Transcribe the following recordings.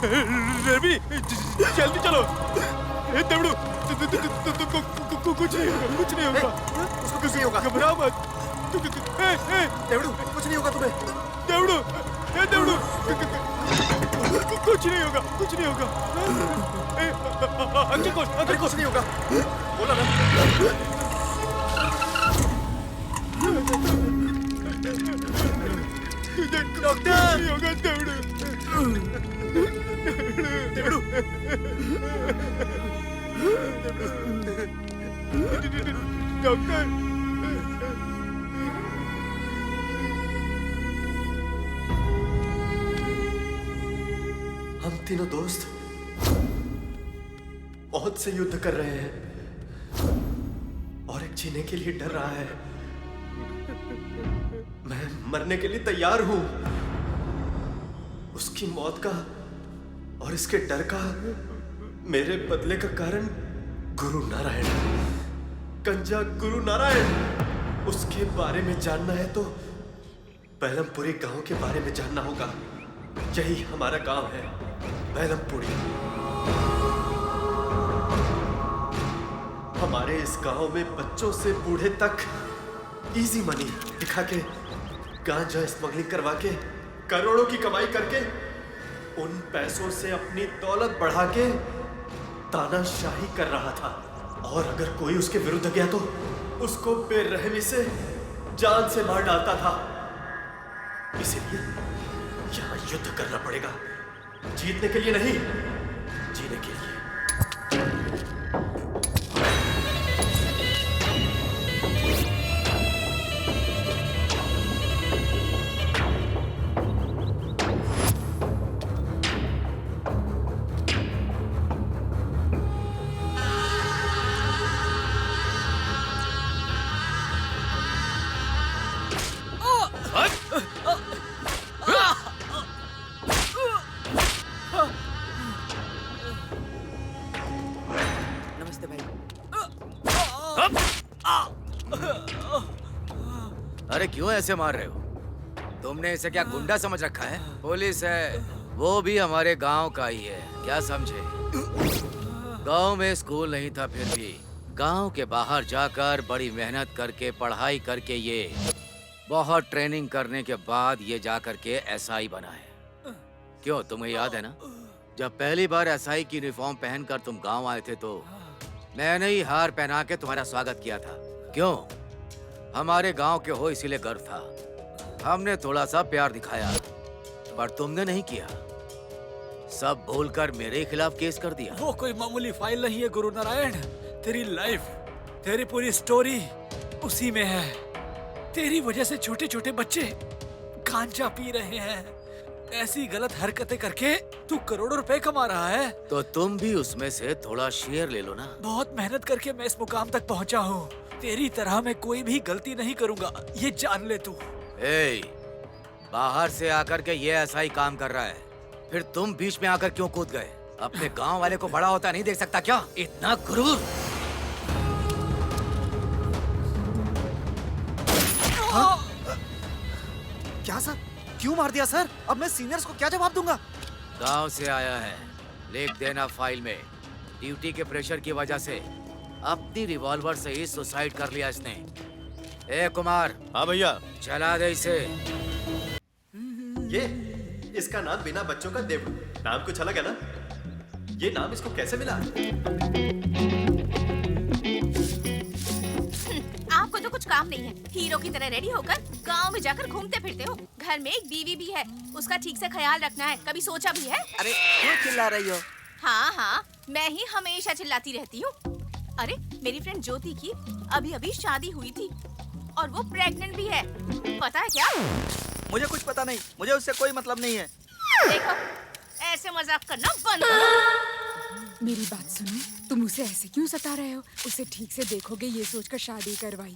रवि जल्दी चलो। देवड़ू तुमको कुछ नहीं होगा, कुछ नहीं होगा। उसको कुछ नहीं होगा, घबराओ मत। देवड़ू कुछ नहीं होगा तुम्हें। देवड़ू देवड़ू कुछ नहीं होगा, कुछ नहीं होगा। अंकल कौन? अंकल कुछ नहीं होगा, बोला ना। डॉक्टर नहीं होगा देवड़ू। देवड़ू डॉक्टर हम तीनों दोस्त बहुत से युद्ध कर रहे हैं और एक जीने के लिए डर रहा है। मैं मरने के लिए तैयार हूं। उसकी मौत का और इसके डर का मेरे बदले का कारण गुरु नारायण, कंजा गुरु नारायण। उसके बारे में जानना है तो बैलमपुरी गांव के बारे में जानना होगा। यही हमारा गांव है, बैलमपुरी। हमारे इस गांव में बच्चों से बूढ़े तक इजी मनी दिखा के, गांजा स्मगलिंग करवा के, करोड़ों की कमाई करके, उन पैसों से अपनी दौलत बढ़ा के तानाशाही कर रहा था। और अगर कोई उसके विरुद्ध गया तो उसको बेरहमी से जान से मार डालता था। इसीलिए यहां युद्ध करना पड़ेगा, जीतने के लिए नहीं, जीने के लिए। अरे क्यों ऐसे मार रहे हो? तुमने इसे क्या गुंडा समझ रखा है? पुलिस है, वो भी हमारे गांव का ही है, क्या समझे? गांव में स्कूल नहीं था, फिर भी गांव के बाहर जाकर बड़ी मेहनत करके, पढ़ाई करके, ये बहुत ट्रेनिंग करने के बाद ये जाकर के एसआई बना है। क्यों, तुम्हें याद है ना, जब पहली बार एसआई की यूनिफॉर्म पहनकर तुम गांव आए थे तो मैंने ही हार पहना के तुम्हारा स्वागत किया था। क्यों? हमारे गांव के हो इसीलिए गर्व था। हमने थोड़ा सा प्यार दिखाया, पर तुमने नहीं किया। सब भूलकर मेरे खिलाफ केस कर दिया। वो कोई मामूली फाइल नहीं है गुरु नारायण। तेरी लाइफ, तेरी पूरी स्टोरी उसी में है। तेरी वजह से छोटे छोटे बच्चे गांजा पी रहे हैं। ऐसी गलत हरकतें करके तू करोड़ों रुपए कमा रहा है। तो तुम भी उसमें से थोड़ा शेयर ले लो ना। बहुत मेहनत करके मैं इस मुकाम तक पहुंचा हूँ। तेरी तरह मैं कोई भी गलती नहीं करूंगा, ये जान ले तू। बाहर से आकर के ये ऐसा ही काम कर रहा है, फिर तुम बीच में आकर क्यों कूद गए? अपने गांव वाले को बड़ा होता नहीं देख सकता क्या? इतना गुरूर। क्या सर, क्यों मार दिया सर? अब मैं सीनियर्स को क्या जवाब दूंगा? गांव से आया है, लिख देना फाइल में। ड्यूटी के प्रेशर की वजह से अपनी रिवॉल्वर से ही सुसाइड कर लिया इसने। ए कुमार। हाँ भैया। चला दे इसे। ये इसका नाम बिना बच्चों का देवड़ू। नाम कुछ अलग है ना? ये नाम इसको कैसे मिला? आपको तो कुछ काम नहीं है, हीरो की तरह रेडी होकर गांव में जाकर घूमते फिरते हो। घर में एक बीवी भी है, उसका ठीक से ख्याल रखना है। कभी सोचा भी है? अरे क्यों चिल्ला रही हो? हाँ, मैं ही हमेशा चिल्लाती रहती हूँ। अरे मेरी फ्रेंड ज्योति की अभी शादी हुई थी और वो प्रेग्नेंट भी है। पता है क्या? मुझे कुछ पता नहीं, मुझे उससे कोई मतलब नहीं है। देखो, ऐसे मजाक करना बंद करो। मेरी बात सुनो, तुम उसे ऐसे क्यों सता रहे हो? उसे ठीक से देखोगे ये सोचकर शादी करवाई,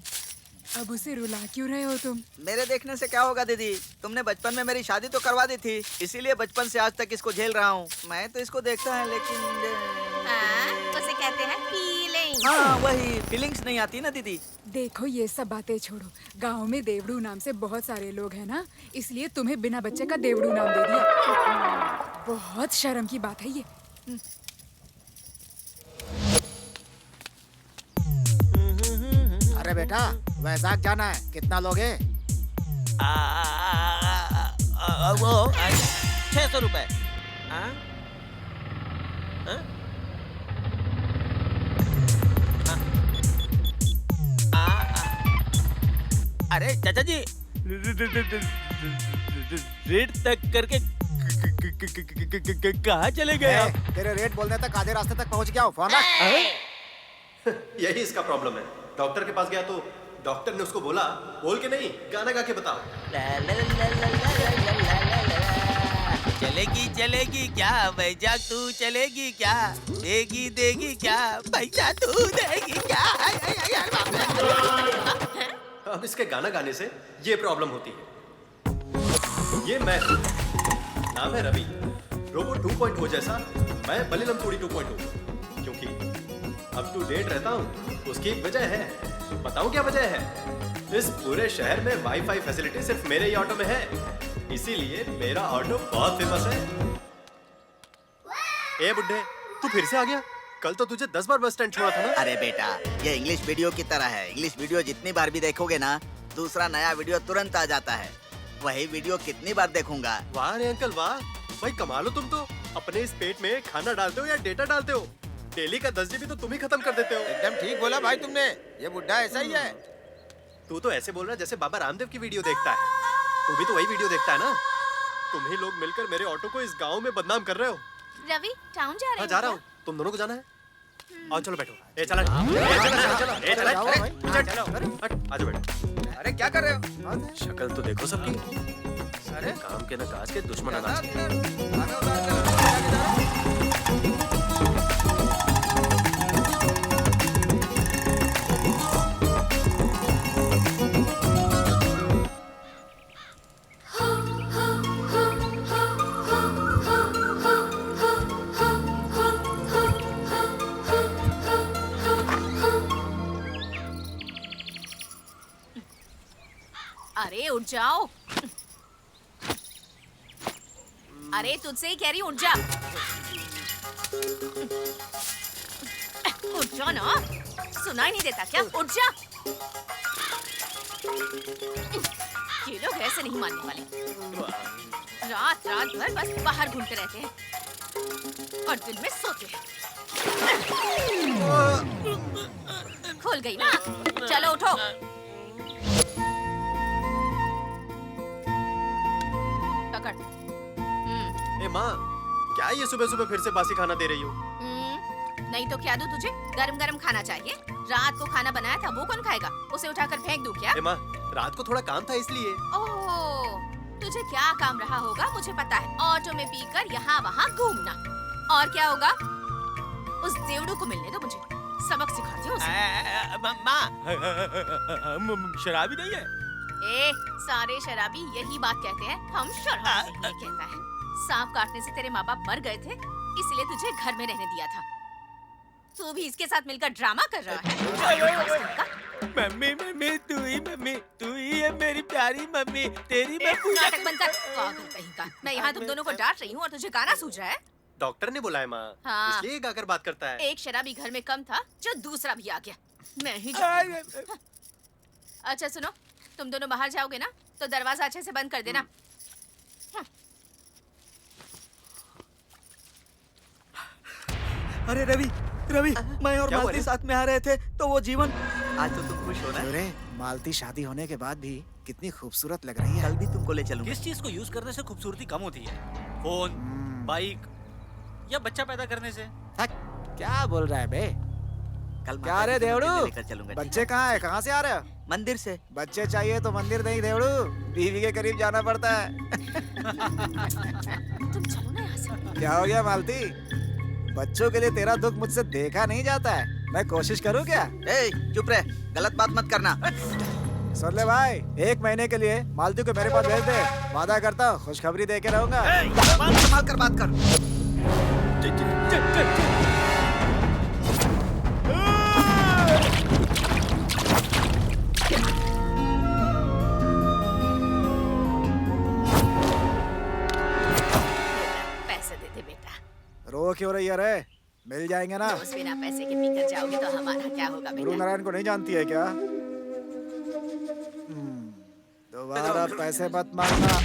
अब उसे रुला क्यों रहे हो तुम? मेरे देखने से क्या होगा दीदी? तुमने बचपन में मेरी शादी तो करवा दी थी, इसीलिए बचपन से आज तक इसको झेल रहा हूँ। मैं तो इसको देखता है लेकिन उसे कहते हैं फीलिंग। हाँ वही, फीलिंग्स नहीं आती ना दीदी। देखो ये सब बातें छोड़ो, गांव में देवड़ू नाम से बहुत सारे लोग हैं ना, इसलिए तुम्हें बिना बच्चे का देवड़ू नाम दे दिया। बहुत शर्म की बात है ये। अरे बेटा वैशाख जाना है, कितना लोगे? वो 600 रुपए। अरे चाचा जी रेट तक करके कहाँ चले गए आप? तेरे रेट बोलने तक आधे रास्ते तक पहुंच गया हूँ, फोन रख। यही इसका प्रॉब्लम है। डॉक्टर के पास गया तो डॉक्टर ने उसको बोला बोल के नहीं गाना गा के बताओ। चलेगी चलेगी क्या वैजाग तू चलेगी क्या, देगी देगी क्या पैसा तू देगी क्या। अब इसके गाना गाने से ये प्रॉब्लम होती है। ये मैं हूं, नाम है रवि। रोबो 2.0 जैसा मैं बलिलम तोड़ी 2.0, क्योंकि अप टू डेट रहता हूँ। उसकी एक वजह है, बताऊं क्या वजह है? इस पूरे शहर में वाईफाई फैसिलिटी सिर्फ मेरे ही ऑटो में है, इसीलिए मेरा ऑटो बहुत फेमस है। ए बुड्ढे, तू फिर से आ गया? कल तो तुझे 10 बार बस स्टैंड छोड़ा था ना? अरे बेटा, ये इंग्लिश वीडियो की तरह है। इंग्लिश वीडियो जितनी बार भी देखोगे ना, दूसरा नया वीडियो तुरंत आ जाता है। वही वीडियो कितनी बार देखूंगा। वाह रे अंकल वाह, भाई कमाल हो तुम तो। अपने इस पेट में खाना डालते हो या डेटा डालते हो? डेली का 10 GB तो तुम ही खत्म कर देते हो। एकदम ठीक बोला भाई तुमने, ये बुड्ढा ऐसा ही है। तू तो ऐसे बोल रहा है जैसे बाबा रामदेव की वीडियो देखता है। तू भी तो वही वीडियो देखता है ना? तुम ही लोग मिलकर मेरे ऑटो को इस गांव में बदनाम कर रहे हो। रवि टाउन जा रहे हाँ हो जा रहा हूँ। तुम दोनों को जाना है? आओ चलो बैठो। ए चला, ए चला, आ जाओ बैठो। अरे क्या कर रहे हो? शक्ल तो देखो सबकी। अरे काम के न काज के दुश्मन अनाज के। अरे उठ जाओ। अरे तुझसे ही कह रही हूँ, उठ जा। उठ जाओ ना, सुनाई नहीं देता क्या? उठ जा। ये लोग ऐसे नहीं मानने वाले। रात रात भर बस बाहर घूमते रहते हैं और दिन में सोते हैं। खुल गई ना? चलो उठो। पकड़। ए माँ, क्या ये सुबह सुबह फिर से बासी खाना दे रही हो? नहीं तो क्या दूं तुझे? गरम गरम खाना चाहिए। रात को खाना बनाया था, वो कौन खाएगा? उसे उठाकर फेंक दूं क्या? ए माँ, रात को थोड़ा काम था इसलिए। ओह, तुझे क्या काम रहा होगा मुझे पता है। ऑटो में पीकर यहाँ वहाँ घूमना। और क्या होगा? उस देवड़ू को मिलने दो मुझे, सबक सिखाती हूँ उसे। माँ शराबी नहीं है। ए, सारे शराबी यही बात कहते हैं। हम शराबी नहीं कहता है। सांप काटने से तेरे माँ बाप मर गए थे, इसलिए तुझे घर में रहने दिया था। तू भी इसके साथ मिलकर ड्रामा कर रहा है। मम्मी मम्मी तू ही है मेरी प्यारी मम्मी। तेरी मैं नाटक बंद कर, पागल कहीं का। मैं यहाँ तुम दोनों को डांट रही हूँ और तुझे गाना सूझ रहा है। डॉक्टर ने बुलाया माँ, हाँ। इसलिए गाकर बात करता है। एक शराबी घर में कम था, जो दूसरा भी आ गया। मैं ही जाती हूँ। अच्छा सुनो, तुम दोनों बाहर जाओगे ना, तो दरवाजा अच्छे से बंद कर देना। अरे रवि, रवि, मैं और क्या हुआ मालती रे? साथ में आ रहे थे, तो वो जीवन। आज तो तुम खुश हो ना? अरे मालती शादी होने के बाद भी कितनी खूबसूरत लग रही है। कल भी तुमको ले चलूंगा। किस चीज को यूज करने से खूबसूरती कम होती है? फोन, बाइक या बच्चा पैदा करने से? हट, क्या बोल रहा है बे? कल क्या रे देवड़ू? लेकर चलूंगा। बच्चे कहाँ है? कहाँ से आ रहे हो? मंदिर से। बच्चे चाहिए तो मंदिर नहीं देवड़ू, बीवी के करीब जाना पड़ता है। तुम चलो ना यहाँ से। क्या हो गया मालती? बच्चों के लिए तेरा दुख मुझसे देखा नहीं जाता है। मैं कोशिश करूँ क्या? ए, चुप रहे, गलत बात मत करना। सुन ले भाई, 1 महीने के लिए मालती को मेरे पास भेज दे। वादा करता हूँ खुशखबरी दे के रहूंगा। संभाल कर बात कर। पैसे दे वो क्यों रही है रे? मिल जाएंगे ना। रोज बिना पैसे के पीकर जाओगे तो हमारा क्या होगा गुरु बेटा? नारायण को नहीं जानती है क्या? दोबारा पैसे मत मांगना।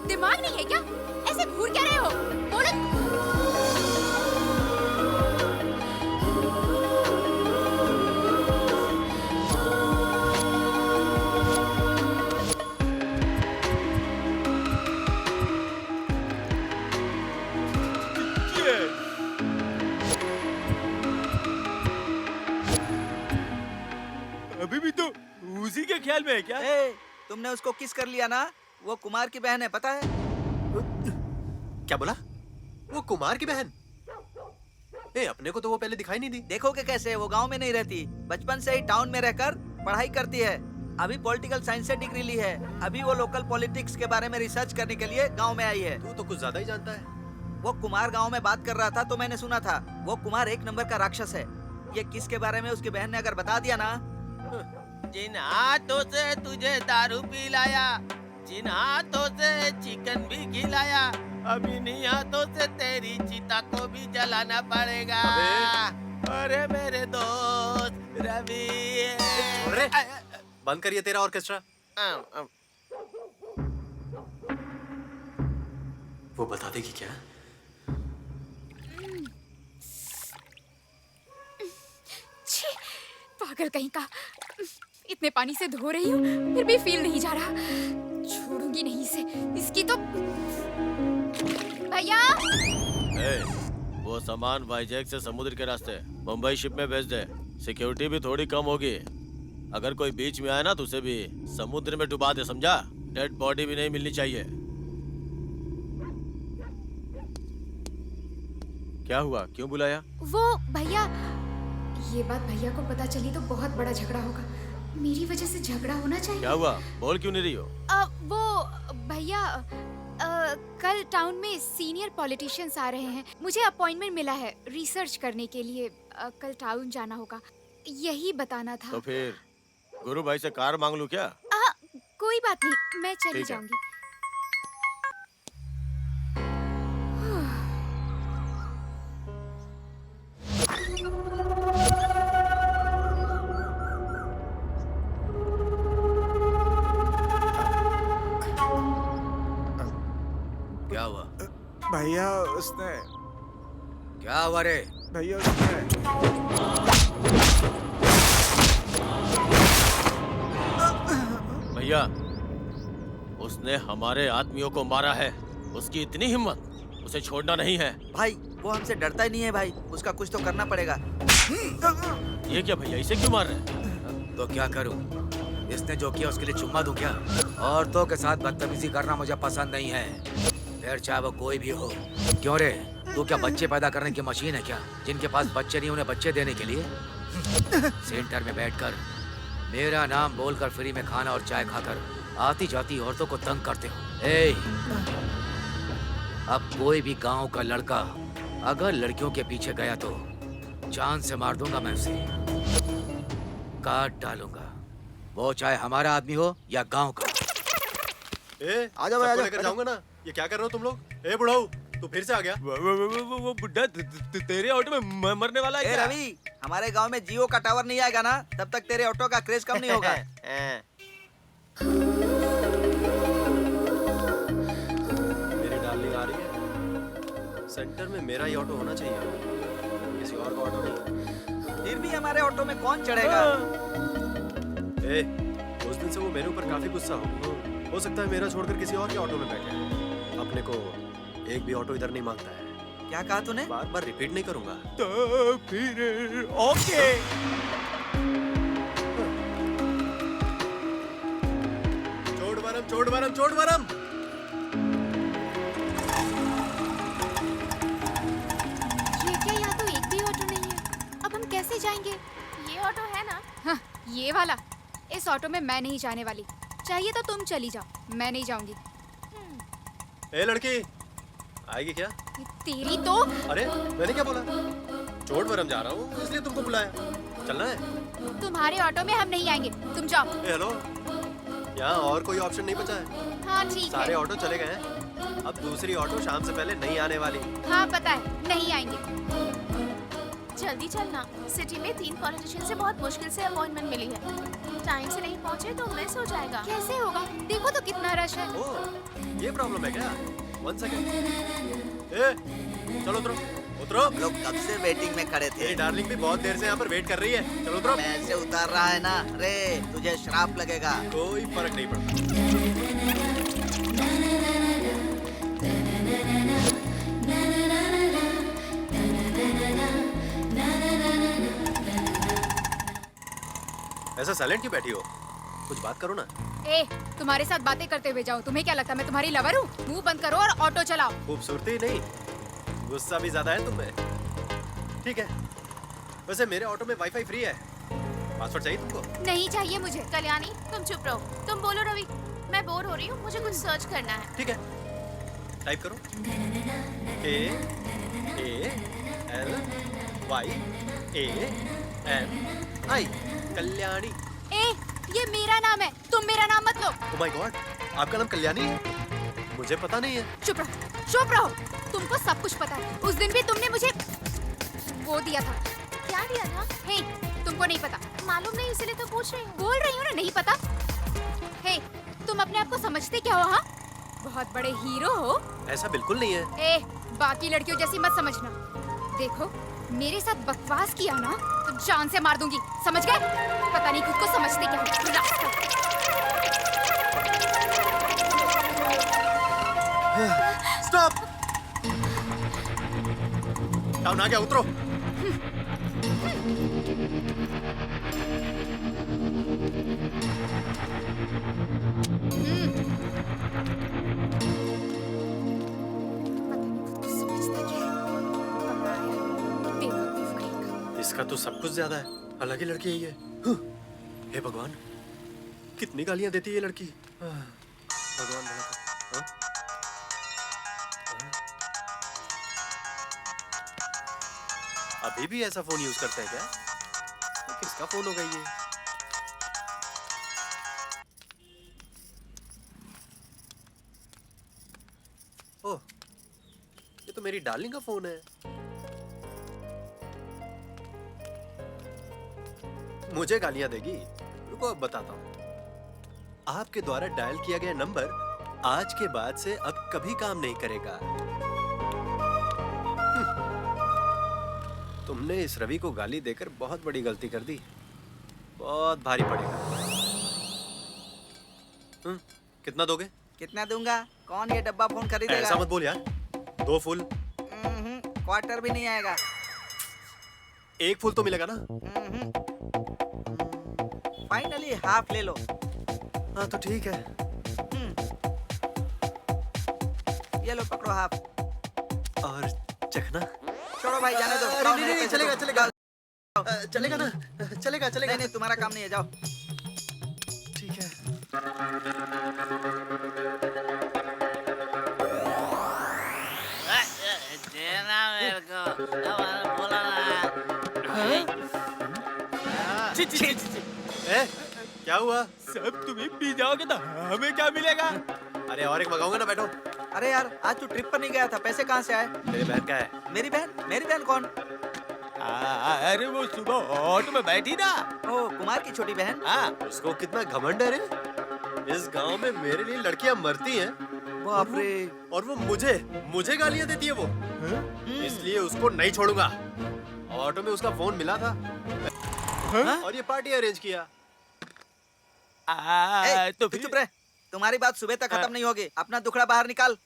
दिमाग नहीं है क्या? ऐसे घूर क्या रहे हो? बोलो। अभी भी तो उसी के ख्याल में है क्या? तुमने उसको किस कर लिया ना? वो कुमार की बहन है, पता है? क्या बोला? वो कुमार की बहन? अपने को तो वो पहले दिखाई नहीं दी। देखोगे कैसे, वो गांव में नहीं रहती, बचपन से ही टाउन में रहकर पढ़ाई करती है। अभी पॉलिटिकल साइंस से डिग्री ली है। अभी वो लोकल पॉलिटिक्स के बारे में रिसर्च करने के लिए गांव में आई है। तू तो कुछ ज्यादा ही जानता है। वो कुमार गांव में बात कर रहा था तो मैंने सुना था। वो कुमार एक नंबर का राक्षस है। ये किसके बारे में उसकी बहन ने अगर बता दिया ना। जिन हाथों से तुझे दारू पिलाया, जिन हाथों से चिकन भी खिलाया, अब इन्हीं हाथों से तेरी चिता को भी जलाना पड़ेगा। अरे मेरे दोस्त रवि, बंद करिए तेरा ऑर्केस्ट्रा। वो बता देगी क्या? छी, पागल कहीं का। इतने पानी से धो रही हूँ फिर भी फील नहीं जा रहा। छोड़ूंगी नहीं इसे, इसकी तो। भैया, वो सामान वाईजैक से समुद्र के रास्ते मुंबई शिप में भेज दे। सिक्योरिटी भी थोड़ी कम होगी। अगर कोई बीच में आए ना तो उसे भी समुद्र में डुबा दे, समझा? डेड बॉडी भी नहीं मिलनी चाहिए। क्या हुआ, क्यों बुलाया? वो भैया, ये बात भैया को पता चली तो बहुत बड़ा झगड़ा होगा। मेरी वजह से झगड़ा होना चाहिए। क्या हुआ, बोल क्यों नहीं रही हो? वो भैया, कल टाउन में सीनियर पॉलिटिशियंस आ रहे हैं। मुझे अपॉइंटमेंट मिला है रिसर्च करने के लिए। कल टाउन जाना होगा, यही बताना था। तो फिर गुरु भाई से कार मांग लूं क्या? कोई बात नहीं, मैं चली ठीक है। जाऊंगी। क्या हुआ? भैया उसने क्या हुआ रे? भैया उसने भैया, उसने हमारे आदमियों को मारा है। उसकी इतनी हिम्मत, उसे छोड़ना नहीं है। भाई वो हमसे डरता ही नहीं है भाई, उसका कुछ तो करना पड़ेगा। ये क्या भैया, इसे क्यों मार रहे हैं? तो क्या करूं? इसने जो किया उसके लिए चुम्मा दूं क्या? औरतों के साथ बदतमीजी करना मुझे पसंद नहीं है, फिर चाहे वो कोई भी हो। क्यों रे, तू क्या बच्चे पैदा करने की मशीन है क्या? जिनके पास बच्चे नहीं उन्हें बच्चे देने के लिए सेंटर में बैठकर मेरा नाम बोलकर फ्री में खाना और चाय खाकर आती जाती औरतों को तंग करते हो। ए, अब कोई भी गांव का लड़का अगर लड़कियों के पीछे गया तो जान से मार दूंगा मैं उसे, काट डालूंगा, वो चाहे हमारा आदमी हो या गांव का। आजा भाई, आजा। लेकर जाऊंगा ना। ये क्या कर रहे हो तुम लोग? ए बुढ़ाऊ, तू फिर से आ गया? वो बुड्ढा तेरे ऑटो में मरने वाला है ए क्या? रवि, हमारे गांव में जियो का टावर नहीं आएगा ना, तब तक तेरे ऑटो का क्रेज कम नहीं होगा। मेरी डार्लिंग आ रही है। सेंटर में मेरा ही ऑटो होना चाहिए, किसी और का ऑटो नहीं। फिर भी हमारे ऑटो में कौन चढ़ेगा? ए, उस दिन से वो मेरे ऊपर काफी गुस्सा हो सकता है मेरा छोड़कर किसी और के ऑटो में बैठे हैं। अपने को एक भी ऑटो इधर नहीं मांगता है। क्या कहा तूने? बार बार रिपीट नहीं करूंगा। तो फिर ओके। चोट मारम। ये क्या, यहाँ तो एक भी ऑटो नहीं है। अब हम कैसे जाएंगे? ये ऑटो है ना? हाँ, ये वाला। इस ऑटो में मैं नहीं जाने वाली। चाहिए तो तुम चली जाओ, मैं नहीं जाऊंगी। ए लड़की, आएगी क्या? ये तेरी तो। अरे मैंने क्या बोला? चोट मारम जा रहा हूँ इसलिए तुमको बुलाया। चलना है? तुम्हारे ऑटो में हम नहीं आएंगे, तुम जाओ। ए हेलो, यहाँ और कोई ऑप्शन नहीं बचा है? हाँ ठीक सारे है। ऑटो चले गए हैं। अब दूसरी ऑटो शाम से पहले नहीं आने वाली। हाँ पता है, नहीं आएंगे। जल्दी चलना, सिटी में 3 पॉलिटिशियन से बहुत मुश्किल से अपॉइंटमेंट मिली है। टाइम से नहीं पहुँचे तो मिस हो जाएगा। कैसे होगा? देखो तो कितना रश है। ओह, ये प्रॉब्लम है क्या? 1 सेकंड। ए, चलो उतरो। हम लोग कब से वेटिंग में खड़े थे। मेरी डार्लिंग भी बहुत देर से यहाँ पर वेट कर रही है। चलो उतरो। पैसे उतार रहा है ना रे, तुझे श्राप लगेगा। कोई फर्क नहीं पड़ता। ऐसा साइलेंट क्यों बैठी हो? कुछ बात करो ना। ए, तुम्हारे साथ बातें करते हुए जाओ। तुम्हें क्या लगता है मैं तुम्हारी लवर हूँ? मुंह बंद करो और ऑटो चलाओ। खूबसूरती नहीं, गुस्सा भी ज्यादा है तुम्हें। ठीक है, वैसे मेरे ऑटो में वाईफाई फ्री है। पासवर्ड चाहिए तुमको? नहीं चाहिए मुझे। कल्याणी, तुम चुप रहो। तुम बोलो रवि, मैं बोर हो रही हूँ, मुझे कुछ सर्च करना है। ठीक है, टाइप करो। KALYANI, कल्याणी। ए, ये मेरा नाम है, तुम मेरा नाम मत लो। ओह माय गॉड, आपका नाम कल्याणी है? मुझे पता नहीं है। चुप रहो। तुमको सब कुछ पता है। उस दिन भी तुमने मुझे वो दिया था। क्या दिया था? हे, तुमको नहीं पता? मालूम नहीं, इसलिए तो पूछ रही हूँ। बोल रही हूँ ना, नहीं पता। हे, तुम अपने आप को समझते क्या हो? हाँ, बहुत बड़े हीरो हो। ऐसा बिल्कुल नहीं है। ए, बाकी लड़कियों जैसी मत समझना। देखो, मेरे साथ बकवास किया ना तो जान से मार दूंगी, समझ गए? पता नहीं खुद को समझते क्या हो। रास्कल। स्टॉप। टाउन आ गया, उतरो। इसका तो सब कुछ ज्यादा है, हालांकि लड़की यही है। हे भगवान, कितनी गालियां देती है ये लड़की। भगवान भला करे। हाँ? अभी भी ऐसा फोन यूज करता है क्या? तो किसका फोन होगा ये? ओह, ये तो मेरी डार्लिंग का फोन है। मुझे गालियां देगी? रुको अब बताता हूं। आपके द्वारा डायल किया गया नंबर आज के बाद से अब कभी काम नहीं करेगा। तुमने इस रवि को गाली देकर बहुत बड़ी गलती कर दी, बहुत भारी पड़ेगा। कितना दोगे? कितना दूंगा? कौन ये डब्बा फोन खरीदेगा? ऐसा मत बोल यार, 2 फुल। क्वार्टर भी नहीं आएगा। 1 फुल तो मिलेगा ना? फाइनली हाफ ले लो। हाँ तो ठीक है। ये लो पकड़ो हाफ। और चखना? छोड़ो भाई, जाने दो। नहीं, नहीं, चलेगा चलेगा चलेगा ना, चलेगा चलेगा। नहीं, तुम्हारा काम नहीं है, जाओ। ठीक है। देना मेरे को, बोला ए, क्या हुआ? सब तुम ही पी जाओगे तो हमें क्या मिलेगा? अरे और एक मंगाऊंगा ना, बैठो। अरे यार, आज तू ट्रिप पर नहीं गया था, पैसे कहाँ से आए? मेरी बहन का है। मेरी बहन? मेरी बहन कौन? अरे वो सुबह ऑटो में बैठी ना। ओ, कुमार की छोटी बहन। हाँ, उसको कितना घमंड है रे। इस गांव में मेरे लिए लड़कियां मरती हैं। बाप रे। और वो मुझे गालियां देती है वो। इसलिए उसको नहीं छोड़ूंगा। ऑटो में उसका फोन मिला था। और ये पार्टी अरेंज किया। तो चुप रहे। तुम्हारी बात सुबह तक खत्म नहीं होगी। अपना दुखड़ा बाहर निकाल।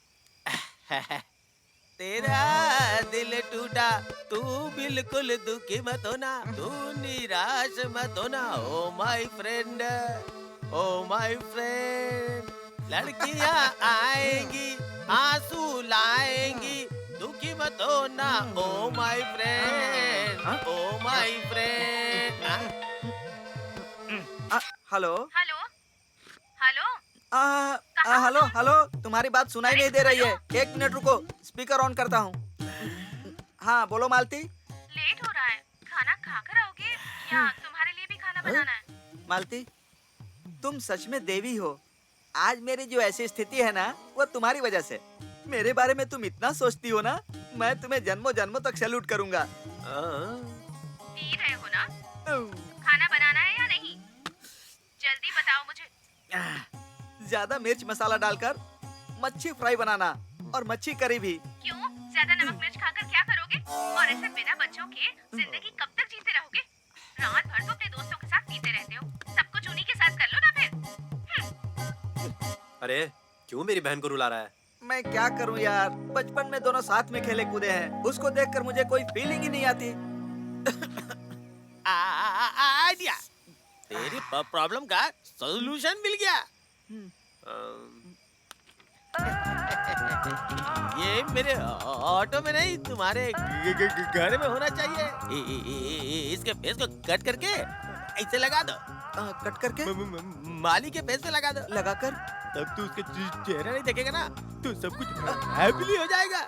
तेरा दिल टूटा, तू बिल्कुल दुखी मत होना, तू निराश मत होना। Oh my friend, oh my friend, लड़कियां आएंगी, आंसू लाएंगी, दुखी मत होना। Oh my friend, oh my friend. Hello hello hello hello hello, तुम्हारी बात सुनाई नहीं दे रही है। 1 मिनट रुको, स्पीकर ऑन करता हूँ। हाँ बोलो मालती। लेट हो रहा है, खाना खाकर आओगे या तुम्हारे लिए भी खाना बनाना है? मालती, तुम सच में देवी हो। आज मेरी जो ऐसी स्थिति है ना, वो तुम्हारी वजह से। मेरे बारे में तुम इतना सोचती हो ना, मैं तुम्हें जन्मों जन्मों तक सैल्यूट करूंगा। पी रहे हो ना? खाना बनाना है या नहीं? जल्दी बताओ मुझे। ज्यादा मिर्च मसाला डालकर मच्छी फ्राई बनाना, और मच्छी करी भी। क्यों? ज्यादा नमक मिर्च खाकर क्या करोगे? और ऐसे बिना बच्चों के जिंदगी कब तक जीते रहोगे? रात भर तो अपने दोस्तों के साथ पीते रहते हो, सब कुछ उन्हीं के साथ कर लो ना फिर। अरे क्यों मेरी बहन को रुला रहा है? मैं क्या करूं यार, बचपन में दोनों साथ में खेले कूदे हैं। उसको देखकर मुझे कोई फीलिंग ही नहीं आती। आइडिया, तेरी प्रॉब्लम का सॉल्यूशन मिल गया। ये मेरे ऑटो में नहीं, तुम्हारे घर में होना चाहिए। इसके फेस को कट करके ऐसे लगा दो। कट करके? माली के फेस पे लगा दो। लगाकर? तब तू उसके चेहरा नहीं देखेगा ना, तो सब कुछ हैप्पीली हो जाएगा।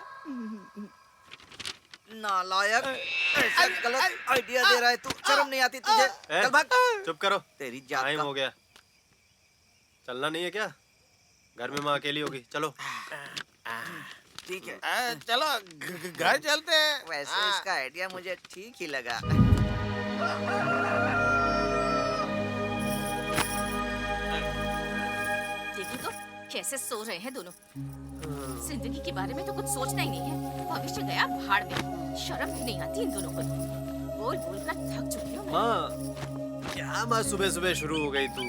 नालायक, ऐसा गलत आइडिया दे रहा है तू। शर्म नहीं आती तुझे? चल भाग। चुप करो, तेरी जात टाइम का। हो गया। चलना नहीं है क्या? घर में माँ अकेली होगी, चलो। ठीक है, चलो घर चलते हैं। वैसे इसका आइडिया मुझे ठीक ही लगा। देखो तो कैसे सो रहे हैं दोनों। जिंदगी के बारे में तो कुछ सोचना ही नहीं है। भविष्य गया भाड़ में। शर्म भी नहीं आती इन दोनों को। बोल बोल कर थक चुकी हूँ। माँ, क्या माँ सुबह सुबह शुरू हो गई तू?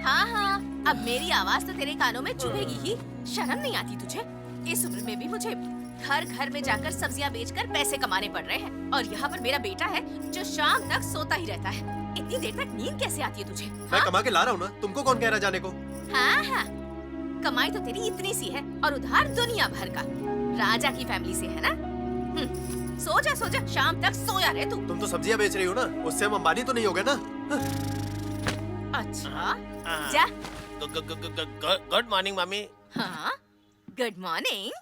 हाँ हाँ, अब मेरी आवाज तो तेरे कानों में चुभेगी ही। शर्म नहीं आती तुझे? इस उम्र में भी मुझे घर घर में जाकर सब्जियां बेचकर पैसे कमाने पड़ रहे हैं, और यहाँ पर मेरा बेटा है जो शाम तक सोता ही रहता है। इतनी देर तक नींद कैसे आती है तुझे? मैं कमा के ला रहा हूँ ना, तुमको कौन कह रहा जाने को? हाँ हाँ, कमाई तो तेरी इतनी सी है और उधार दुनिया भर का। राजा की फैमिली से है ना। सो जा, शाम तक सोया रहे तू। तुम तो सब्जियां बेच रही हो ना, उससे हम अंबानी तो नहीं हो गए ना? अच्छा, जा। Good morning mummy. हाँ, गुड मॉर्निंग।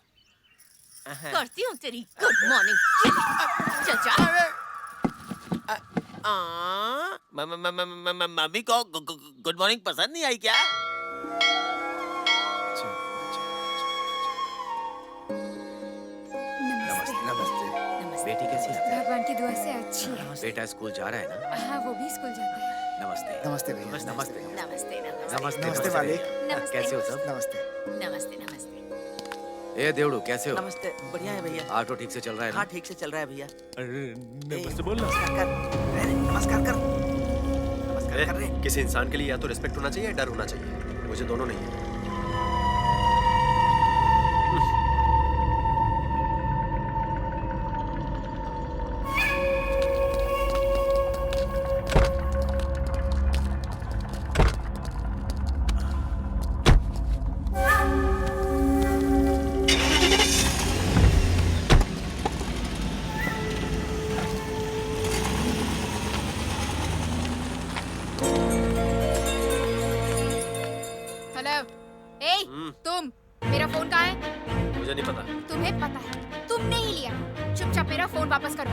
करती हूँ तेरी गुड मॉर्निंग। चल जा। मम्मी को गुड मॉर्निंग पसंद नहीं आई क्या? नमस्ते। बेटी कैसी है? भगवान की दुआ से अच्छी है। बेटा स्कूल जा रहा है ना? हाँ, वो भी स्कूल जाता है। नमस्ते। नमस्ते भैया। नमस्ते। नमस्ते, नमस्ते। नमस्ते नमस्ते मालिक। नमस्ते। कैसे हो सब? नमस्ते। नमस्ते, नमस्ते। ए देवड़ू कैसे हो? नमस्ते, बढ़िया है भैया। ऑटो ठीक से चल रहा है हाँ, ना? ठीक से चल रहा है भैया। नमस्ते बोलना। नमस्कार कर। अरे, नमस्कार कर। नमस्कार कर रे। किसी इंसान के लिए या तो रिस्पेक्ट होना चाहिए या डर होना चाहिए। मुझे दोनों नहीं है। हेलो, ए, तुम, मेरा फोन कहाँ है? मुझे नहीं पता। तुम्हें पता है, तुमने ही लिया। चुपचाप मेरा फोन वापस करो।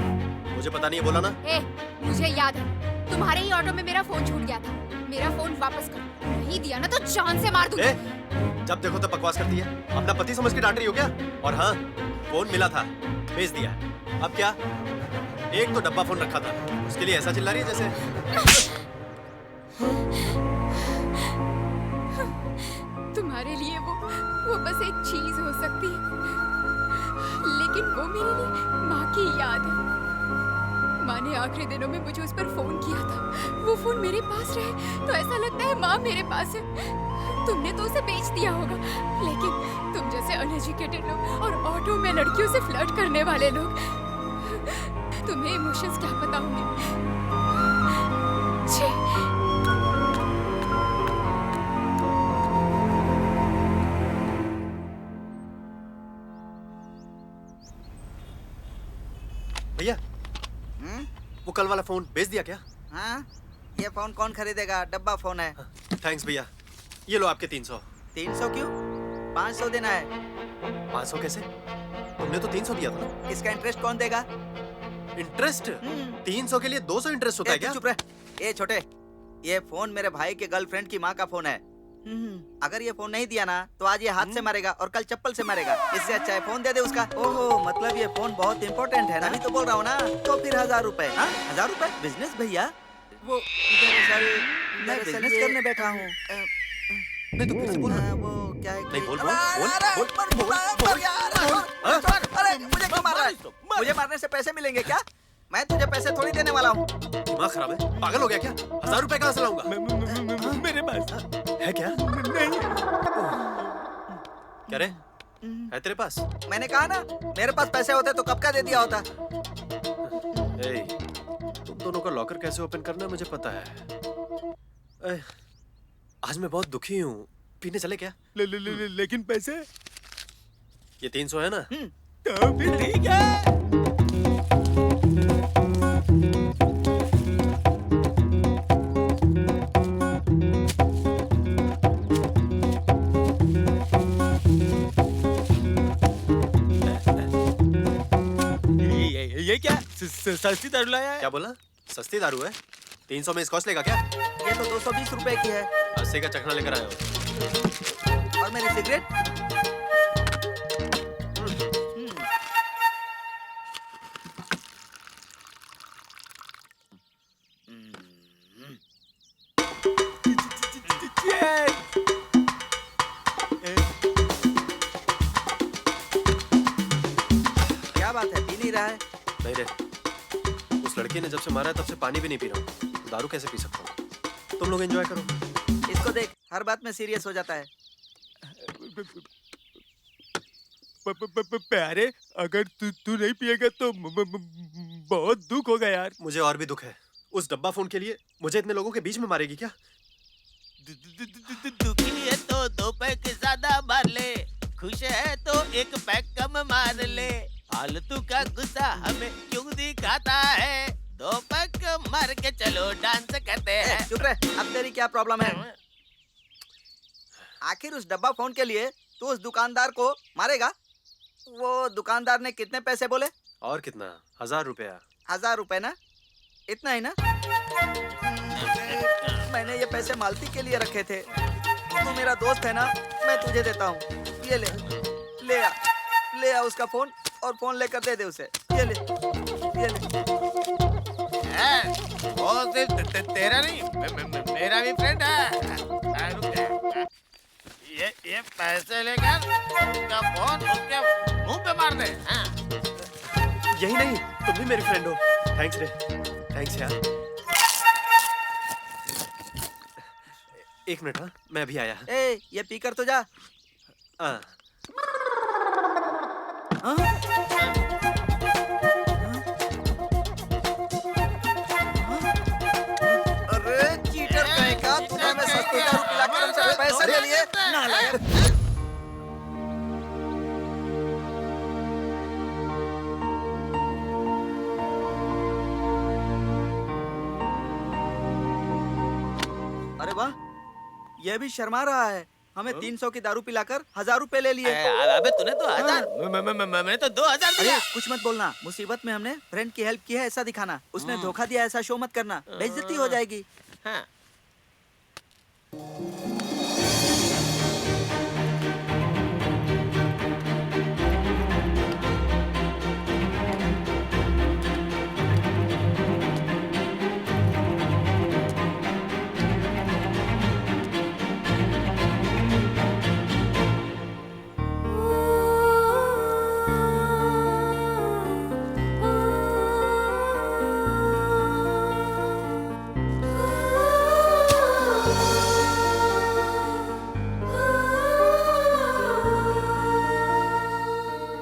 मुझे पता नहीं है, बोला ना। ए, मुझे याद है, तुम्हारे ही ऑटो में मेरा फोन छूट गया था। मेरा फोन वापस करो। नहीं दिया ना तो जान से मार दूंगी। ए, जब देखो तब बकवास करती है। अपना पति समझ के डांट रही हो क्या? और हाँ, फोन मिला था, भेज दिया। अब क्या? एक तो डब्बा फोन रखा था, उसके लिए ऐसा चिल्ला रही है जैसे। तुम्हारे लिए वो बस एक चीज हो सकती है, लेकिन वो मेरे लिए माँ की याद है। माँ ने आखिरी दिनों में मुझे उस पर फोन किया था। वो फोन मेरे पास रहे तो ऐसा लगता है माँ मेरे पास है। तुमने तो उसे बेच दिया होगा, लेकिन तुम जैसे अनएजुकेटेड लोग और ऑटो में लड़कियों से फ्लर्ट करने वाले लोग, तुम्हें इमोशंस क्या पता होंगे। छी। भैया, वो कल वाला फोन भेज दिया क्या? हाँ, ये फोन कौन खरीदेगा? डब्बा फोन है। थैंक्स भैया। ये लो आपके 300। 300 क्यों? 500 देना है। 500 कैसे? तुमने तो 300 दिया था ना। इसका इंटरेस्ट कौन देगा? इंटरेस्ट? 300 के लिए 200 इंटरेस्ट होता है क्या? चुप रह। ए छोटे, ये फोन मेरे भाई के गर्लफ्रेंड की माँ का फोन है। अगर ये फोन नहीं दिया ना तो आज ये हाथ से मारेगा और कल चप्पल से मारेगा। इससे अच्छा है फोन दे दे उसका। ओहो, मतलब ये फोन बहुत इंपॉर्टेंट है ना? अभी तो बोल रहा हूँ ना। तो फिर 1000 रुपए। 1000 रुपए? बिजनेस भैया? वो मैं बिजनेस करने बैठा हूँ। नहीं तो फिर से बोल। वो क्या है? नहीं, बोल। अरे मुझे क्यों मार रहा है? मुझे मारने से पैसे मिलेंगे क्या? मैं तुझे पैसे थोड़ी देने वाला हूँ। दिमाग खराब है? पागल हो गया क्या? 1000 रुपए कहाँ से लाऊंगा? मेरे पास है क्या? नहीं। क्या रे? है तेरे पास? मैंने कहा ना, मेरे पास पैसे होते तो कब का दे दिया होता। ए, तुम दोनों का लॉकर कैसे ओपन करना है मुझे पता है। आज मैं बहुत दुखी हूँ। पीने चले क्या? लेकिन पैसे? ये 300 है ना? तो फिर ठीक है। ये क्या सस्ती दारू लाया है? क्या बोला? सस्ती दारू है? 300 में स्कॉच लेगा क्या? ये तो 220 रुपए की है। 80 का चखना लेकर आया हो। और मेरी सिगरेट? क्या बात है, पी नहीं रहा है? नहीं रे, उस लड़की ने जब से मारा है तब से पानी भी नहीं पी रहा हूँ। दारू कैसे पी सकता हूँ? तुम लोग एंजॉय करो। इसको देख, हर बात में सीरियस हो जाता है। प्यारे, अगर तू नहीं पिएगा तो बहुत दुख होगा यार। मुझे और भी दुख है। उस डब्बा फोन के लिए मुझे इतने लोगों के बीच में मारेगी क्या? दुखी है तो 2 पैक ज्यादा मार ले, खुश है तो 1 पैक कम मार ले। फालतू का गुस्सा हमें क्यों दिखाता है? दो पग मार के चलो डांस करते हैं। चुप रहे, अब तेरी क्या प्रॉब्लम है? आखिर उस डब्बा फोन के लिए तू उस दुकानदार को मारेगा? वो दुकानदार ने कितने पैसे बोले? और कितना? 1000 रुपया। 1000 रुपए ना? इतना ही ना? मैंने ये पैसे मालती के लिए रखे थे। तू मेरा दोस्त है ना, मैं तुझे देता हूँ। ये ले, ले आ उसका फोन और फोन लेकर दे दे उसे। ये ले। वो सिर्फ तेरा नहीं, मेरा भी फ्रेंड है। रुक जा। ये पैसे लेकर उसका फोन उसके मुंह पे मार दे। हाँ। यही नहीं, तुम भी मेरी फ्रेंड हो। थैंक्स रे, थैंक्स यार। एक मिनट, हाँ, मैं अभी आया। ए, ये पीकर तो जा। हाँ। अरे चीटर कहेगा, तुम्हें मैं सस्ते दारू पिलाकर हमसे पैसे ले लिए। नालायक। अरे वाह, ये भी शर्मा रहा है। हमें 300 की दारू पिलाकर 1000 रुपए ले लिए। अबे तूने तो 1000, मैंने तो 2000 अरे दिया। कुछ मत बोलना। मुसीबत में हमने फ्रेंड की हेल्प की है ऐसा दिखाना। उसने धोखा दिया ऐसा शो मत करना, बेइज्जती हो जाएगी। हाँ।